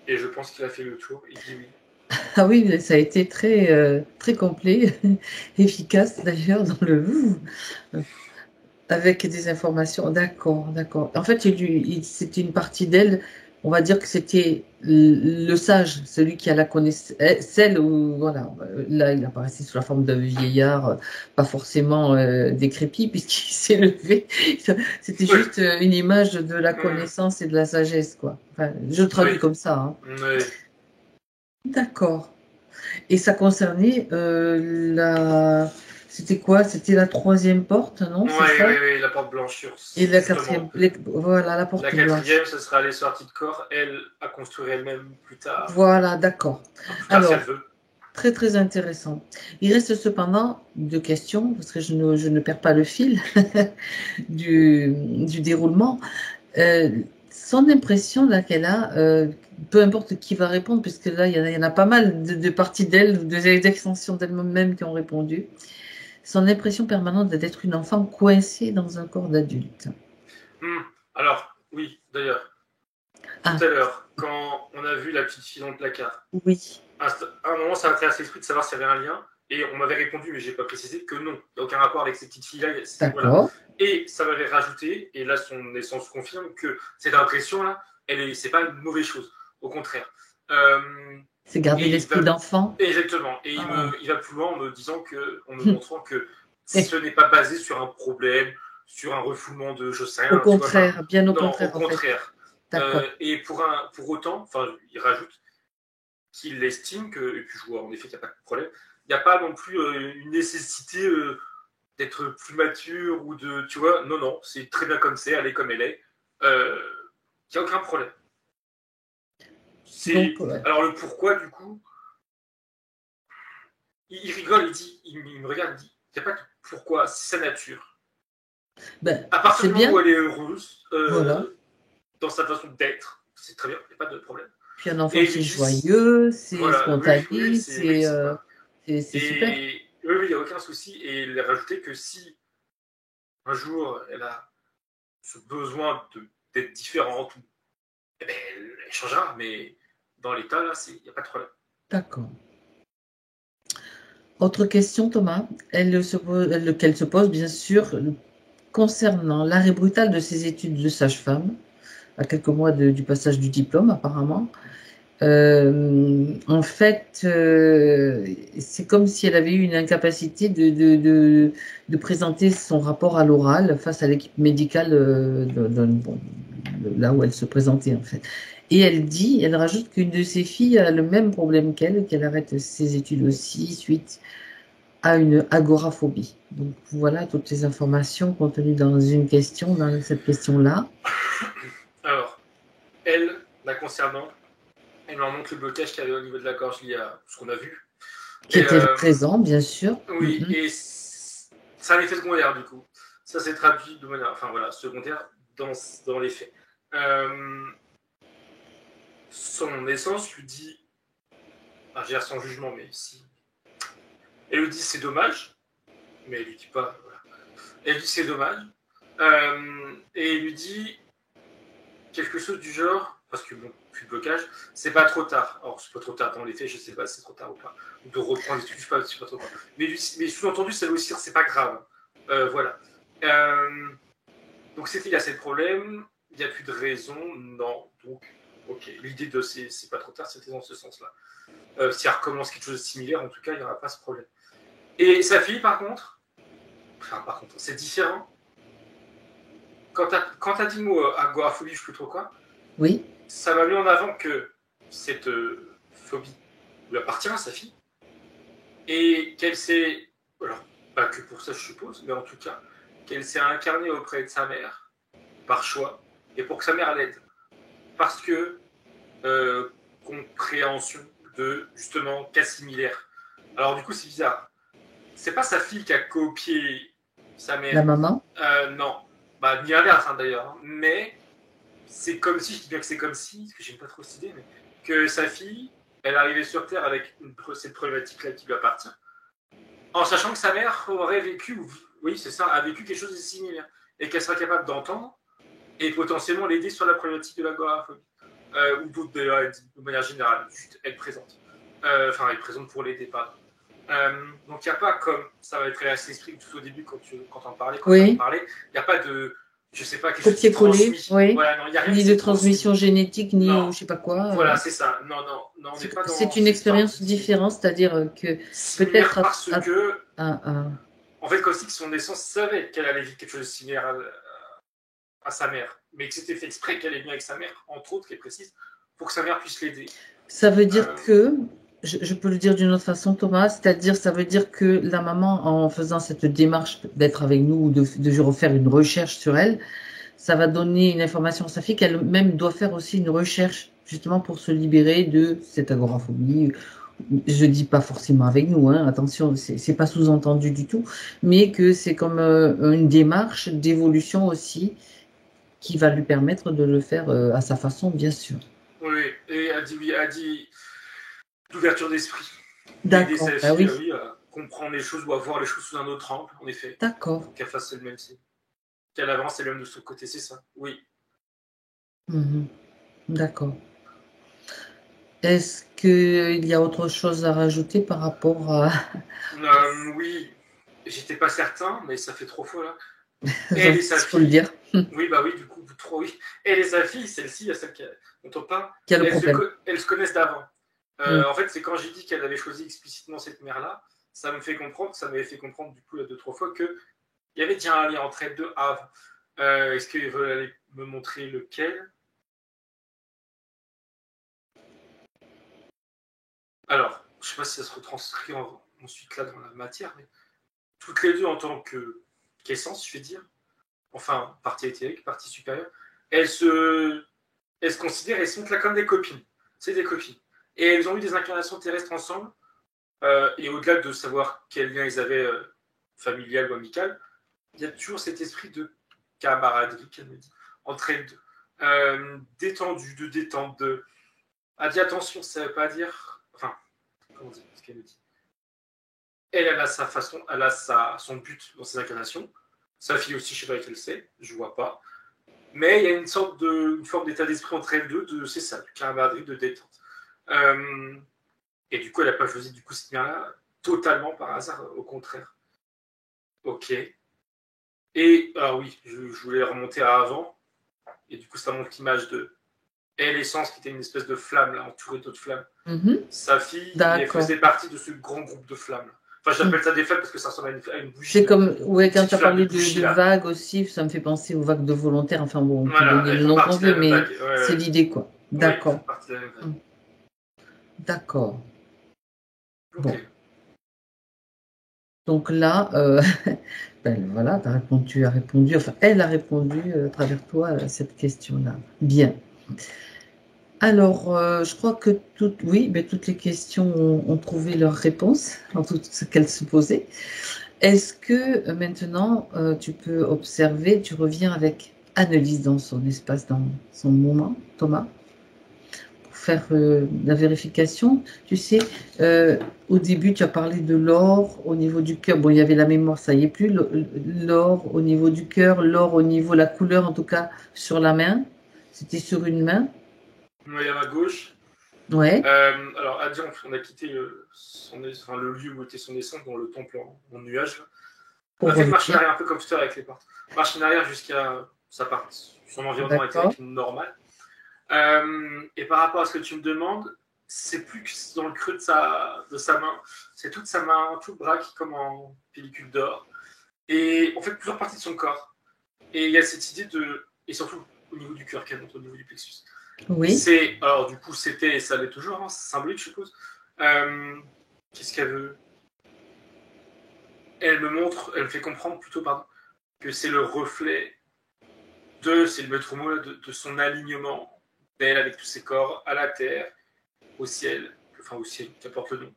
Et je pense qu'il a fait le tour, il dit oui. Ah oui, ça a été très, très complet, efficace d'ailleurs dans le... Avec des informations, d'accord. En fait, c'était une partie d'elle, on va dire que c'était le sage, celui qui a la connaissance, celle où, voilà, là, il apparaissait sous la forme d'un vieillard, pas forcément décrépit, puisqu'il s'est levé. C'était juste une image de la connaissance et de la sagesse, quoi. Enfin, je le traduis comme ça. Hein. Oui. D'accord. Et ça concernait la... C'était quoi? C'était la 3e porte, non? Oui, la porte blanche. Et la 4e, voilà, la porte blanche. La 4e, ce sera les sorties de corps, elle, à construire elle-même plus tard. Voilà, d'accord. Alors, si elle veut. Très, très intéressant. Il reste cependant 2 questions, parce que je ne perds pas le fil du déroulement. Son impression là qu'elle a, peu importe qui va répondre, puisque là, il y en a pas mal de parties d'elle, d'extensions d'elle-même qui ont répondu. Son impression permanente d'être une enfant coincée dans un corps d'adulte. Alors, oui, d'ailleurs. Tout à l'heure, quand on a vu la petite fille dans le placard. Oui. À un moment, ça m'a traversé l'esprit de savoir s'il y avait un lien. Et on m'avait répondu, mais je n'ai pas précisé, que non. Il n'y a aucun rapport avec ces petites filles-là. D'accord. Voilà. Et ça m'avait rajouté, et là, son essence confirme que cette impression-là, c'est pas une mauvaise chose. Au contraire. C'est garder l'esprit d'enfant. Exactement. Et il va plus loin en me montrant que ce n'est pas basé sur un problème, sur un refoulement de je sais rien. Au contraire, bien au contraire. Au contraire. Et pour autant, il rajoute qu'il estime que, et puis je vois en effet qu'il n'y a pas de problème, il n'y a pas non plus une nécessité d'être plus mature ou de, tu vois, non, c'est très bien comme c'est, elle est comme elle est. Il n'y a aucun problème. Alors le pourquoi, du coup, il rigole, il me regarde, il dit, il n'y a pas de pourquoi, c'est sa nature. Ben, À partir c'est du moment bien. où elle est heureuse, Voilà. dans sa façon d'être, c'est très bien, il n'y a pas de problème. Puis un enfant Et qui lui est dit, joyeux, c'est voilà, oui, spontané, oui, c'est pas. c'est super. Et oui, il n'y a aucun souci. Et il a rajouté que si un jour elle a ce besoin d'être différente, eh ben, elle changera, mais dans l'état, là, il n'y a pas de problème. D'accord. Autre question, Thomas, qu'elle se pose, bien sûr, concernant l'arrêt brutal de ses études de sage-femme, à quelques mois du passage du diplôme, apparemment. En fait, c'est comme si elle avait eu une incapacité de présenter son rapport à l'oral face à l'équipe médicale là où elle se présentait, en fait. Et elle rajoute qu'une de ses filles a le même problème qu'elle arrête ses études aussi suite à une agoraphobie. Donc voilà toutes les informations contenues dans cette question-là. Alors, elle, la concernant, elle me remonte le blocage qu'il y avait au niveau de la gorge lié à ce qu'on a vu. Qui Et, était présent, bien sûr. oui, et c'est un effet secondaire, du coup. Ça s'est traduit de manière, enfin voilà, secondaire dans les faits. Son essence lui dit, j'ai sans jugement, mais si. Elle lui dit c'est dommage, mais elle lui dit pas, voilà. Elle lui dit c'est dommage, et elle lui dit quelque chose du genre, parce que bon, plus de blocage, c'est pas trop tard. Alors, c'est pas trop tard dans les faits, je sais pas si c'est trop tard ou pas. Ou de reprendre les trucs, je sais pas si c'est pas trop tard. Mais sous-entendu, ça veut aussi dire c'est pas grave. Voilà. Donc, cette fille a ses problèmes, il n'y a plus de raison, non. Donc, ok. L'idée de c'est pas trop tard, c'était dans ce sens-là. Si elle recommence quelque chose de similaire, en tout cas, il n'y aura pas ce problème. Et sa fille, par contre, c'est différent. Quand t'as dit le mot agoraphobie, je sais plus trop quoi, Oui. ça m'a mis en avant que cette phobie lui appartient à sa fille et qu'elle s'est, alors pas que pour ça je suppose, mais en tout cas qu'elle s'est incarnée auprès de sa mère par choix et pour que sa mère l'aide parce que compréhension de justement cas similaires. Alors du coup c'est bizarre, c'est pas sa fille qui a copié sa mère. La maman. Non, bah ni l'inverse d'ailleurs, hein. Mais c'est comme si, je dis bien que c'est comme si, parce que j'aime pas trop cette idée, mais que sa fille, elle arrivait sur Terre avec cette problématique-là qui lui appartient, en sachant que sa mère aurait vécu, oui c'est ça, a vécu quelque chose de similaire, et qu'elle sera capable d'entendre, et potentiellement l'aider sur la problématique de l'agoraphobie, ou d'autres de manière générale, juste être présente. Enfin, être présente pour l'aider, pardon. Donc il n'y a pas comme, ça va être assez strict tout au début quand on parlait, il n'y a pas de, je sais pas, quelque chose qui est transmis. Oui. Voilà, non, y a rien Ni de transmission génétique, ni non. je sais pas quoi. Voilà, c'est ça. Non, on n'est pas dans. C'est une expérience différente, c'est-à-dire que peut-être parce que. En fait, Caustic, son naissance, savait qu'elle allait vivre quelque chose de similaire à sa mère, mais que c'était fait exprès qu'elle est venue avec sa mère, entre autres, qu'elle précise, pour que sa mère puisse l'aider. Ça veut dire que, je peux le dire d'une autre façon, Thomas, c'est-à-dire, ça veut dire que la maman, en faisant cette démarche d'être avec nous ou de refaire une recherche sur elle, ça va donner une information à sa fille qu'elle-même doit faire aussi une recherche, justement pour se libérer de cette agoraphobie. Je dis pas forcément avec nous, hein, attention, c'est pas sous-entendu du tout, mais que c'est comme une démarche d'évolution aussi qui va lui permettre de le faire à sa façon, bien sûr. Oui, et elle dit d'ouverture d'esprit. D'accord. Aider sa fille, à comprendre les choses ou à voir les choses sous un autre angle, en effet. D'accord. Qu'elle fasse le même signe. Qu'elle avance elle-même de son côté, c'est ça. Oui. D'accord. Est-ce qu'il y a autre chose à rajouter par rapport à... Oui, j'étais pas certain, mais ça fait 3 fois là. Elle et sa fille. Faut le dire. Oui, bah oui, du coup, trop oui. Elle et sa fille, celle-ci, celle dont on parle, elles se connaissent d'avant. En fait, c'est quand j'ai dit qu'elle avait choisi explicitement cette mère-là, ça m'avait fait comprendre du coup là 2-3 fois qu'il y avait déjà un lien entre elles deux avant. Est-ce qu'ils veulent aller me montrer lequel? Alors, je sais pas si ça se retranscrit ensuite là dans la matière, mais toutes les deux en tant qu'essence, je vais dire, enfin, partie éthérique, partie supérieure, elles se considèrent, elles sont là comme des copines. C'est des copines. Et elles ont eu des incarnations terrestres ensemble, et au-delà de savoir quel lien ils avaient familial ou amical, il y a toujours cet esprit de camaraderie, qu'elle me dit, entre elles deux. Détendu, de détente, elle dit attention, ça ne veut pas dire. Enfin, comment dire ce qu'elle me dit. Elle a sa façon, elle a son but dans ses incarnations. Sa fille aussi, je ne sais pas qu'elle sait, je ne vois pas. Mais il y a une forme d'état d'esprit entre elles deux, c'est ça, de camaraderie, de détente. Et du coup, elle n'a pas choisi du coup ce lien-là totalement par hasard, au contraire. Ok. Et, alors oui, je voulais remonter à avant. Et du coup, ça montre l'image de elle, l'essence, qui était une espèce de flamme, là, entourée d'autres flammes. Sa fille, elle faisait partie de ce grand groupe de flammes. Là. Enfin, j'appelle ça des flammes parce que ça ressemble à une bougie. C'est comme, ouais, quand tu as parlé de vagues aussi, ça me fait penser aux vagues de volontaires. Enfin bon, on peut donner le nom qu'on veut, mais c'est l'idée, quoi. D'accord. D'accord. Okay. Bon. Donc là, voilà, tu as répondu, enfin, elle a répondu à travers toi à cette question-là. Bien. Alors, je crois que toutes les questions ont trouvé leur réponse en tout ce qu'elles se posaient. Est-ce que maintenant, tu peux observer, tu reviens avec Annelise dans son espace, dans son moment, Thomas, pour faire la vérification. Tu sais, au début, tu as parlé de l'or au niveau du cœur. Bon, il y avait la mémoire, ça y est plus. L'or au niveau du cœur, l'or au niveau, la couleur en tout cas, sur la main. C'était sur une main. Oui, à ma gauche. Ouais. Alors, à dire, on a quitté le lieu où était son essence, dans le temple en nuage. On a fait une marche en arrière, un peu comme tout à l'heure avec les portes. Marche en arrière jusqu'à sa partie. Son environnement était normal. Et par rapport à ce que tu me demandes, c'est plus que dans le creux de sa main. C'est toute sa main, tout le bras qui est comme en pellicule d'or. Et on fait plusieurs parties de son corps. Et il y a cette idée de... Et surtout au niveau du cœur, qu'elle montre au niveau du plexus. Oui. Alors du coup, c'était, ça l'est toujours, hein, c'est symbolique, je suppose. Qu'est-ce qu'elle veut? Elle me fait comprendre plutôt, que c'est le reflet c'est le maître mot de son alignement d'elle avec tous ses corps à la terre, au ciel, qu'apporte le nom,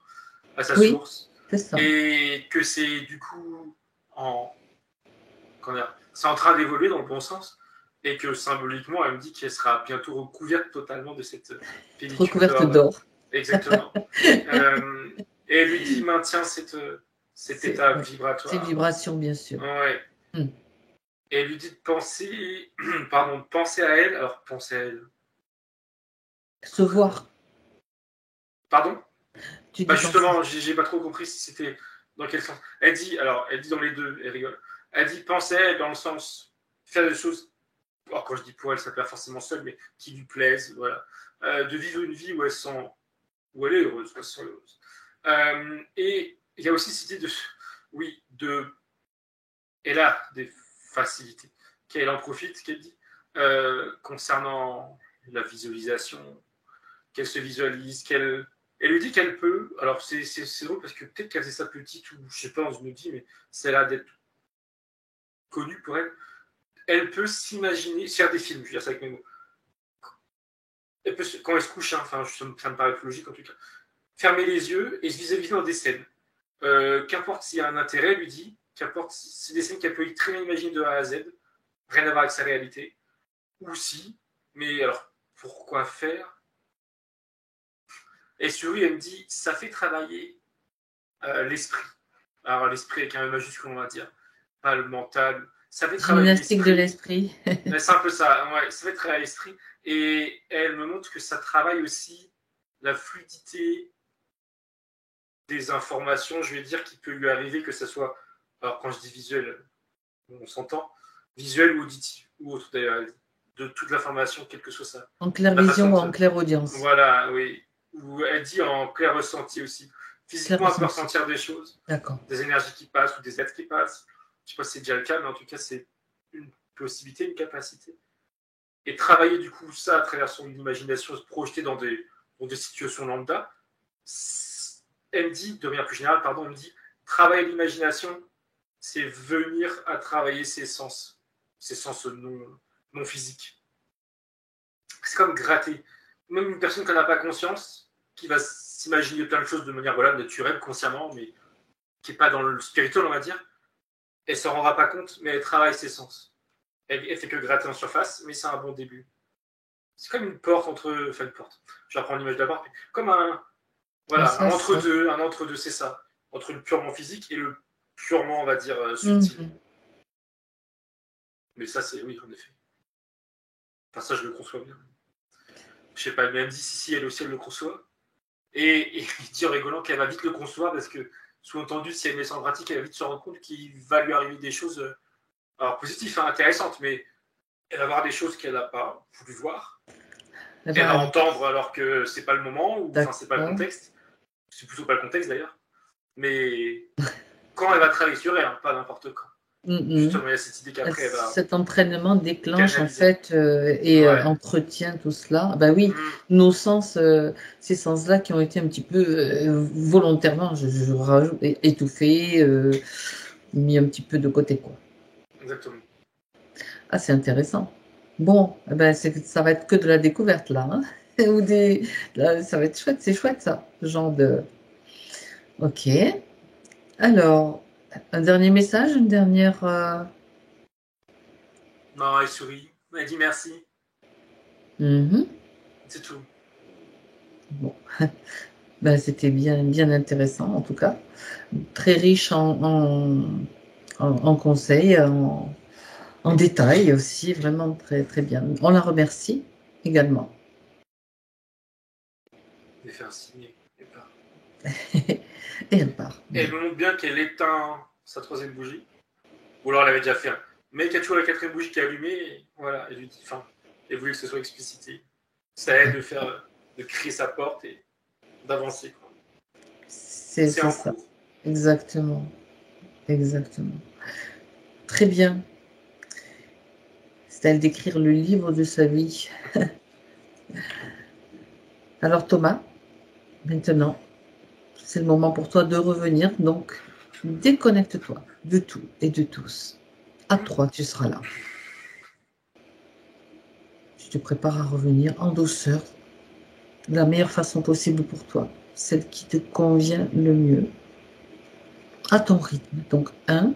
à sa source. C'est ça. Et que c'est du coup c'est en train d'évoluer dans le bon sens. Et que symboliquement, elle me dit qu'elle sera bientôt recouverte totalement de cette pellicule recouverte d'or. Exactement. Et elle lui dit maintient cet état vibratoire. Cette vibration, bien sûr. Ouais. Et elle lui dit de penser, penser à elle. Alors, penser à elle. Se voir. Pardon? Justement, j'ai pas trop compris si c'était dans quel sens. Elle dit dans les deux, elle rigole. Elle dit penser à elle dans le sens faire des choses. Alors, quand je dis pour elle, ça peut pas forcément seule, mais qui lui plaise, voilà. De vivre une vie où elle est heureuse, où elle se sent heureuse. Et il y a aussi cette idée elle a des facilités, qu'elle en profite, qu'elle dit, concernant la visualisation, qu'elle se visualise, elle lui dit qu'elle peut, alors c'est drôle parce que peut-être qu'elle faisait ça petite, ou je sais pas, on se me dit, mais c'est là d'être connue pour elle. Elle peut s'imaginer, faire des films, je veux dire ça avec mes mots. Elle peut, quand elle se couche, ça me paraît plus logique en tout cas, fermer les yeux et se visualiser dans des scènes. Qu'importe s'il y a un intérêt, elle lui dit, qu'importe, c'est des scènes qu'elle peut très bien imaginer de A à Z, rien à voir avec sa réalité, ou si, mais alors, pourquoi faire? Et sur lui, elle me dit, ça fait travailler l'esprit. Alors, l'esprit avec un majuscule, on va dire, pas le mental. Ça fait travailler gymnastique de l'esprit. C'est un peu ça, ouais, ça fait travailler l'esprit. Et elle me montre que ça travaille aussi la fluidité des informations, je vais dire, qui peut lui arriver, que ce soit, alors quand je dis visuel, on s'entend, visuel ou auditif, ou autre d'ailleurs, de toute l'information, quelle que soit ça. En claire vision ou en claire audience. Voilà, oui. Ou elle dit en clair ressenti aussi. Physiquement, elle peut ressentir des choses. D'accord. Des énergies qui passent ou des êtres qui passent. Je ne sais pas si c'est déjà le cas, mais en tout cas, c'est une possibilité, une capacité. Et travailler du coup ça à travers son imagination, se projeter dans des situations lambda. Elle me dit, de manière plus générale, elle me dit, travailler l'imagination, c'est venir à travailler ses sens non physiques. C'est comme gratter. Même une personne qui n'a pas conscience, qui va s'imaginer plein de choses de manière naturelle, consciemment, mais qui n'est pas dans le spirituel, on va dire, Elle s'en rendra pas compte, mais elle travaille ses sens. Elle fait que gratter en surface, mais c'est un bon début. C'est comme une porte entre... Enfin, une porte. Je vais reprendre l'image de la porte. Mais comme voilà, un entre-deux, c'est ça. Entre le purement physique et le purement, on va dire, subtil. Mais ça, c'est... Oui, en effet. Enfin, ça, je le conçois bien. Je sais pas, mais elle me dit si, elle aussi, elle le conçoit. Et il dit en rigolant qu'elle va vite le concevoir parce que, sous-entendu, si elle met ça en pratique, elle va vite se rendre compte qu'il va lui arriver des choses, alors positives, intéressantes, mais elle va voir des choses qu'elle n'a pas voulu voir. Elle va entendre alors que c'est pas le moment, ou enfin, c'est pas le contexte. C'est plutôt pas le contexte d'ailleurs. Mais quand elle va travailler sur elle, pas n'importe quand. Justement, il y a cette idée qu'après, elle va... Cet entraînement déclenche en fait et entretient tout cela. Bah oui, nos sens, ces sens-là qui ont été un petit peu volontairement, je rajoute, étouffés, mis un petit peu de côté, quoi. Exactement. Ah, c'est intéressant. Bon, ben ça va être que de la découverte là, hein. Ou là, ça va être chouette, c'est chouette ça, ce genre de. Ok. Alors, un dernier message, une dernière. Non, elle sourit. Elle dit merci. C'est tout. Bon. Ben, c'était bien, bien intéressant en tout cas. Très riche en conseils, en détails aussi, vraiment très, très bien. On la remercie également. De faire signer. Elle part. Et elle part. Et elle me montre bien qu'elle éteint sa troisième bougie. Ou alors elle avait déjà fait un. Mais qu'il y a toujours la quatrième bougie qui est allumée. Et voilà, elle lui dit, elle voulait que ce soit explicité. Ça aide de crier sa porte et d'avancer, quoi. C'est ça. Cours. Exactement. Exactement. Très bien. C'est à elle d'écrire le livre de sa vie. Alors Thomas, maintenant, c'est le moment pour toi de revenir. Donc, déconnecte-toi de tout et de tous. À 3, tu seras là. Je te prépare à revenir en douceur, de la meilleure façon possible pour toi, celle qui te convient le mieux, à ton rythme. Donc, 1,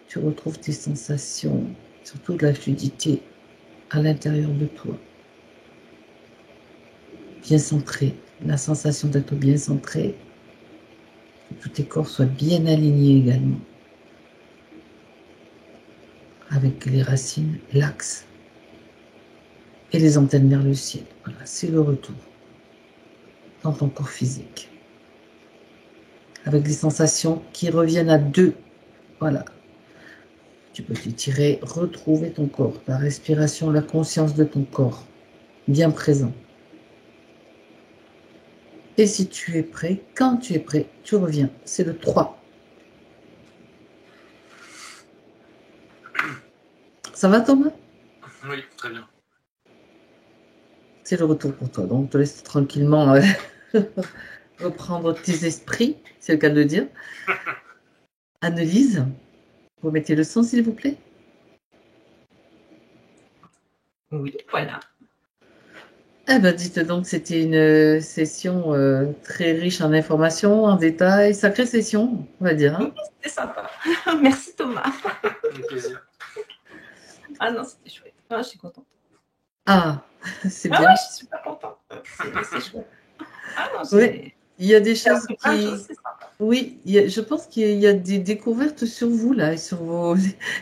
tu retrouves tes sensations, surtout de la fluidité à l'intérieur de toi. Bien centré, la sensation d'être bien centré, que tous tes corps soient bien alignés également, avec les racines, l'axe et les antennes vers le ciel. Voilà, c'est le retour dans ton corps physique. Avec les sensations qui reviennent à 2. Voilà. Tu peux t'étirer, retrouver ton corps, la respiration, la conscience de ton corps, bien présent. Et si tu es prêt, quand tu es prêt, tu reviens. C'est le 3. Ça va, Thomas? Oui, très bien. C'est le retour pour toi. Donc, te laisse tranquillement reprendre tes esprits, c'est le cas de le dire. Annelise, vous mettez le son, s'il vous plaît? Oui, voilà. Eh bien, dites donc, c'était une session très riche en informations, en détails, sacrée session, on va dire. Hein. Oui, c'était sympa. Merci Thomas. Un plaisir. Ah non, c'était chouette. Ah, je suis contente. Ah, c'est bien. Ah, je suis super contente. C'est chouette. Ah non, oui, il y a des choses qui... Oui, je pense qu'il y a des découvertes sur vous, là, sur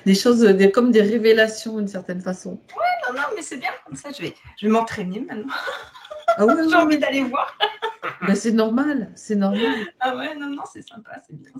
des choses comme des révélations, d'une certaine façon. Ouais, non, mais c'est bien comme ça. Je vais m'entraîner maintenant. Ah ouais, j'ai envie d'aller voir. Ben, c'est normal, c'est normal. Ah ouais, non, c'est sympa, c'est bien.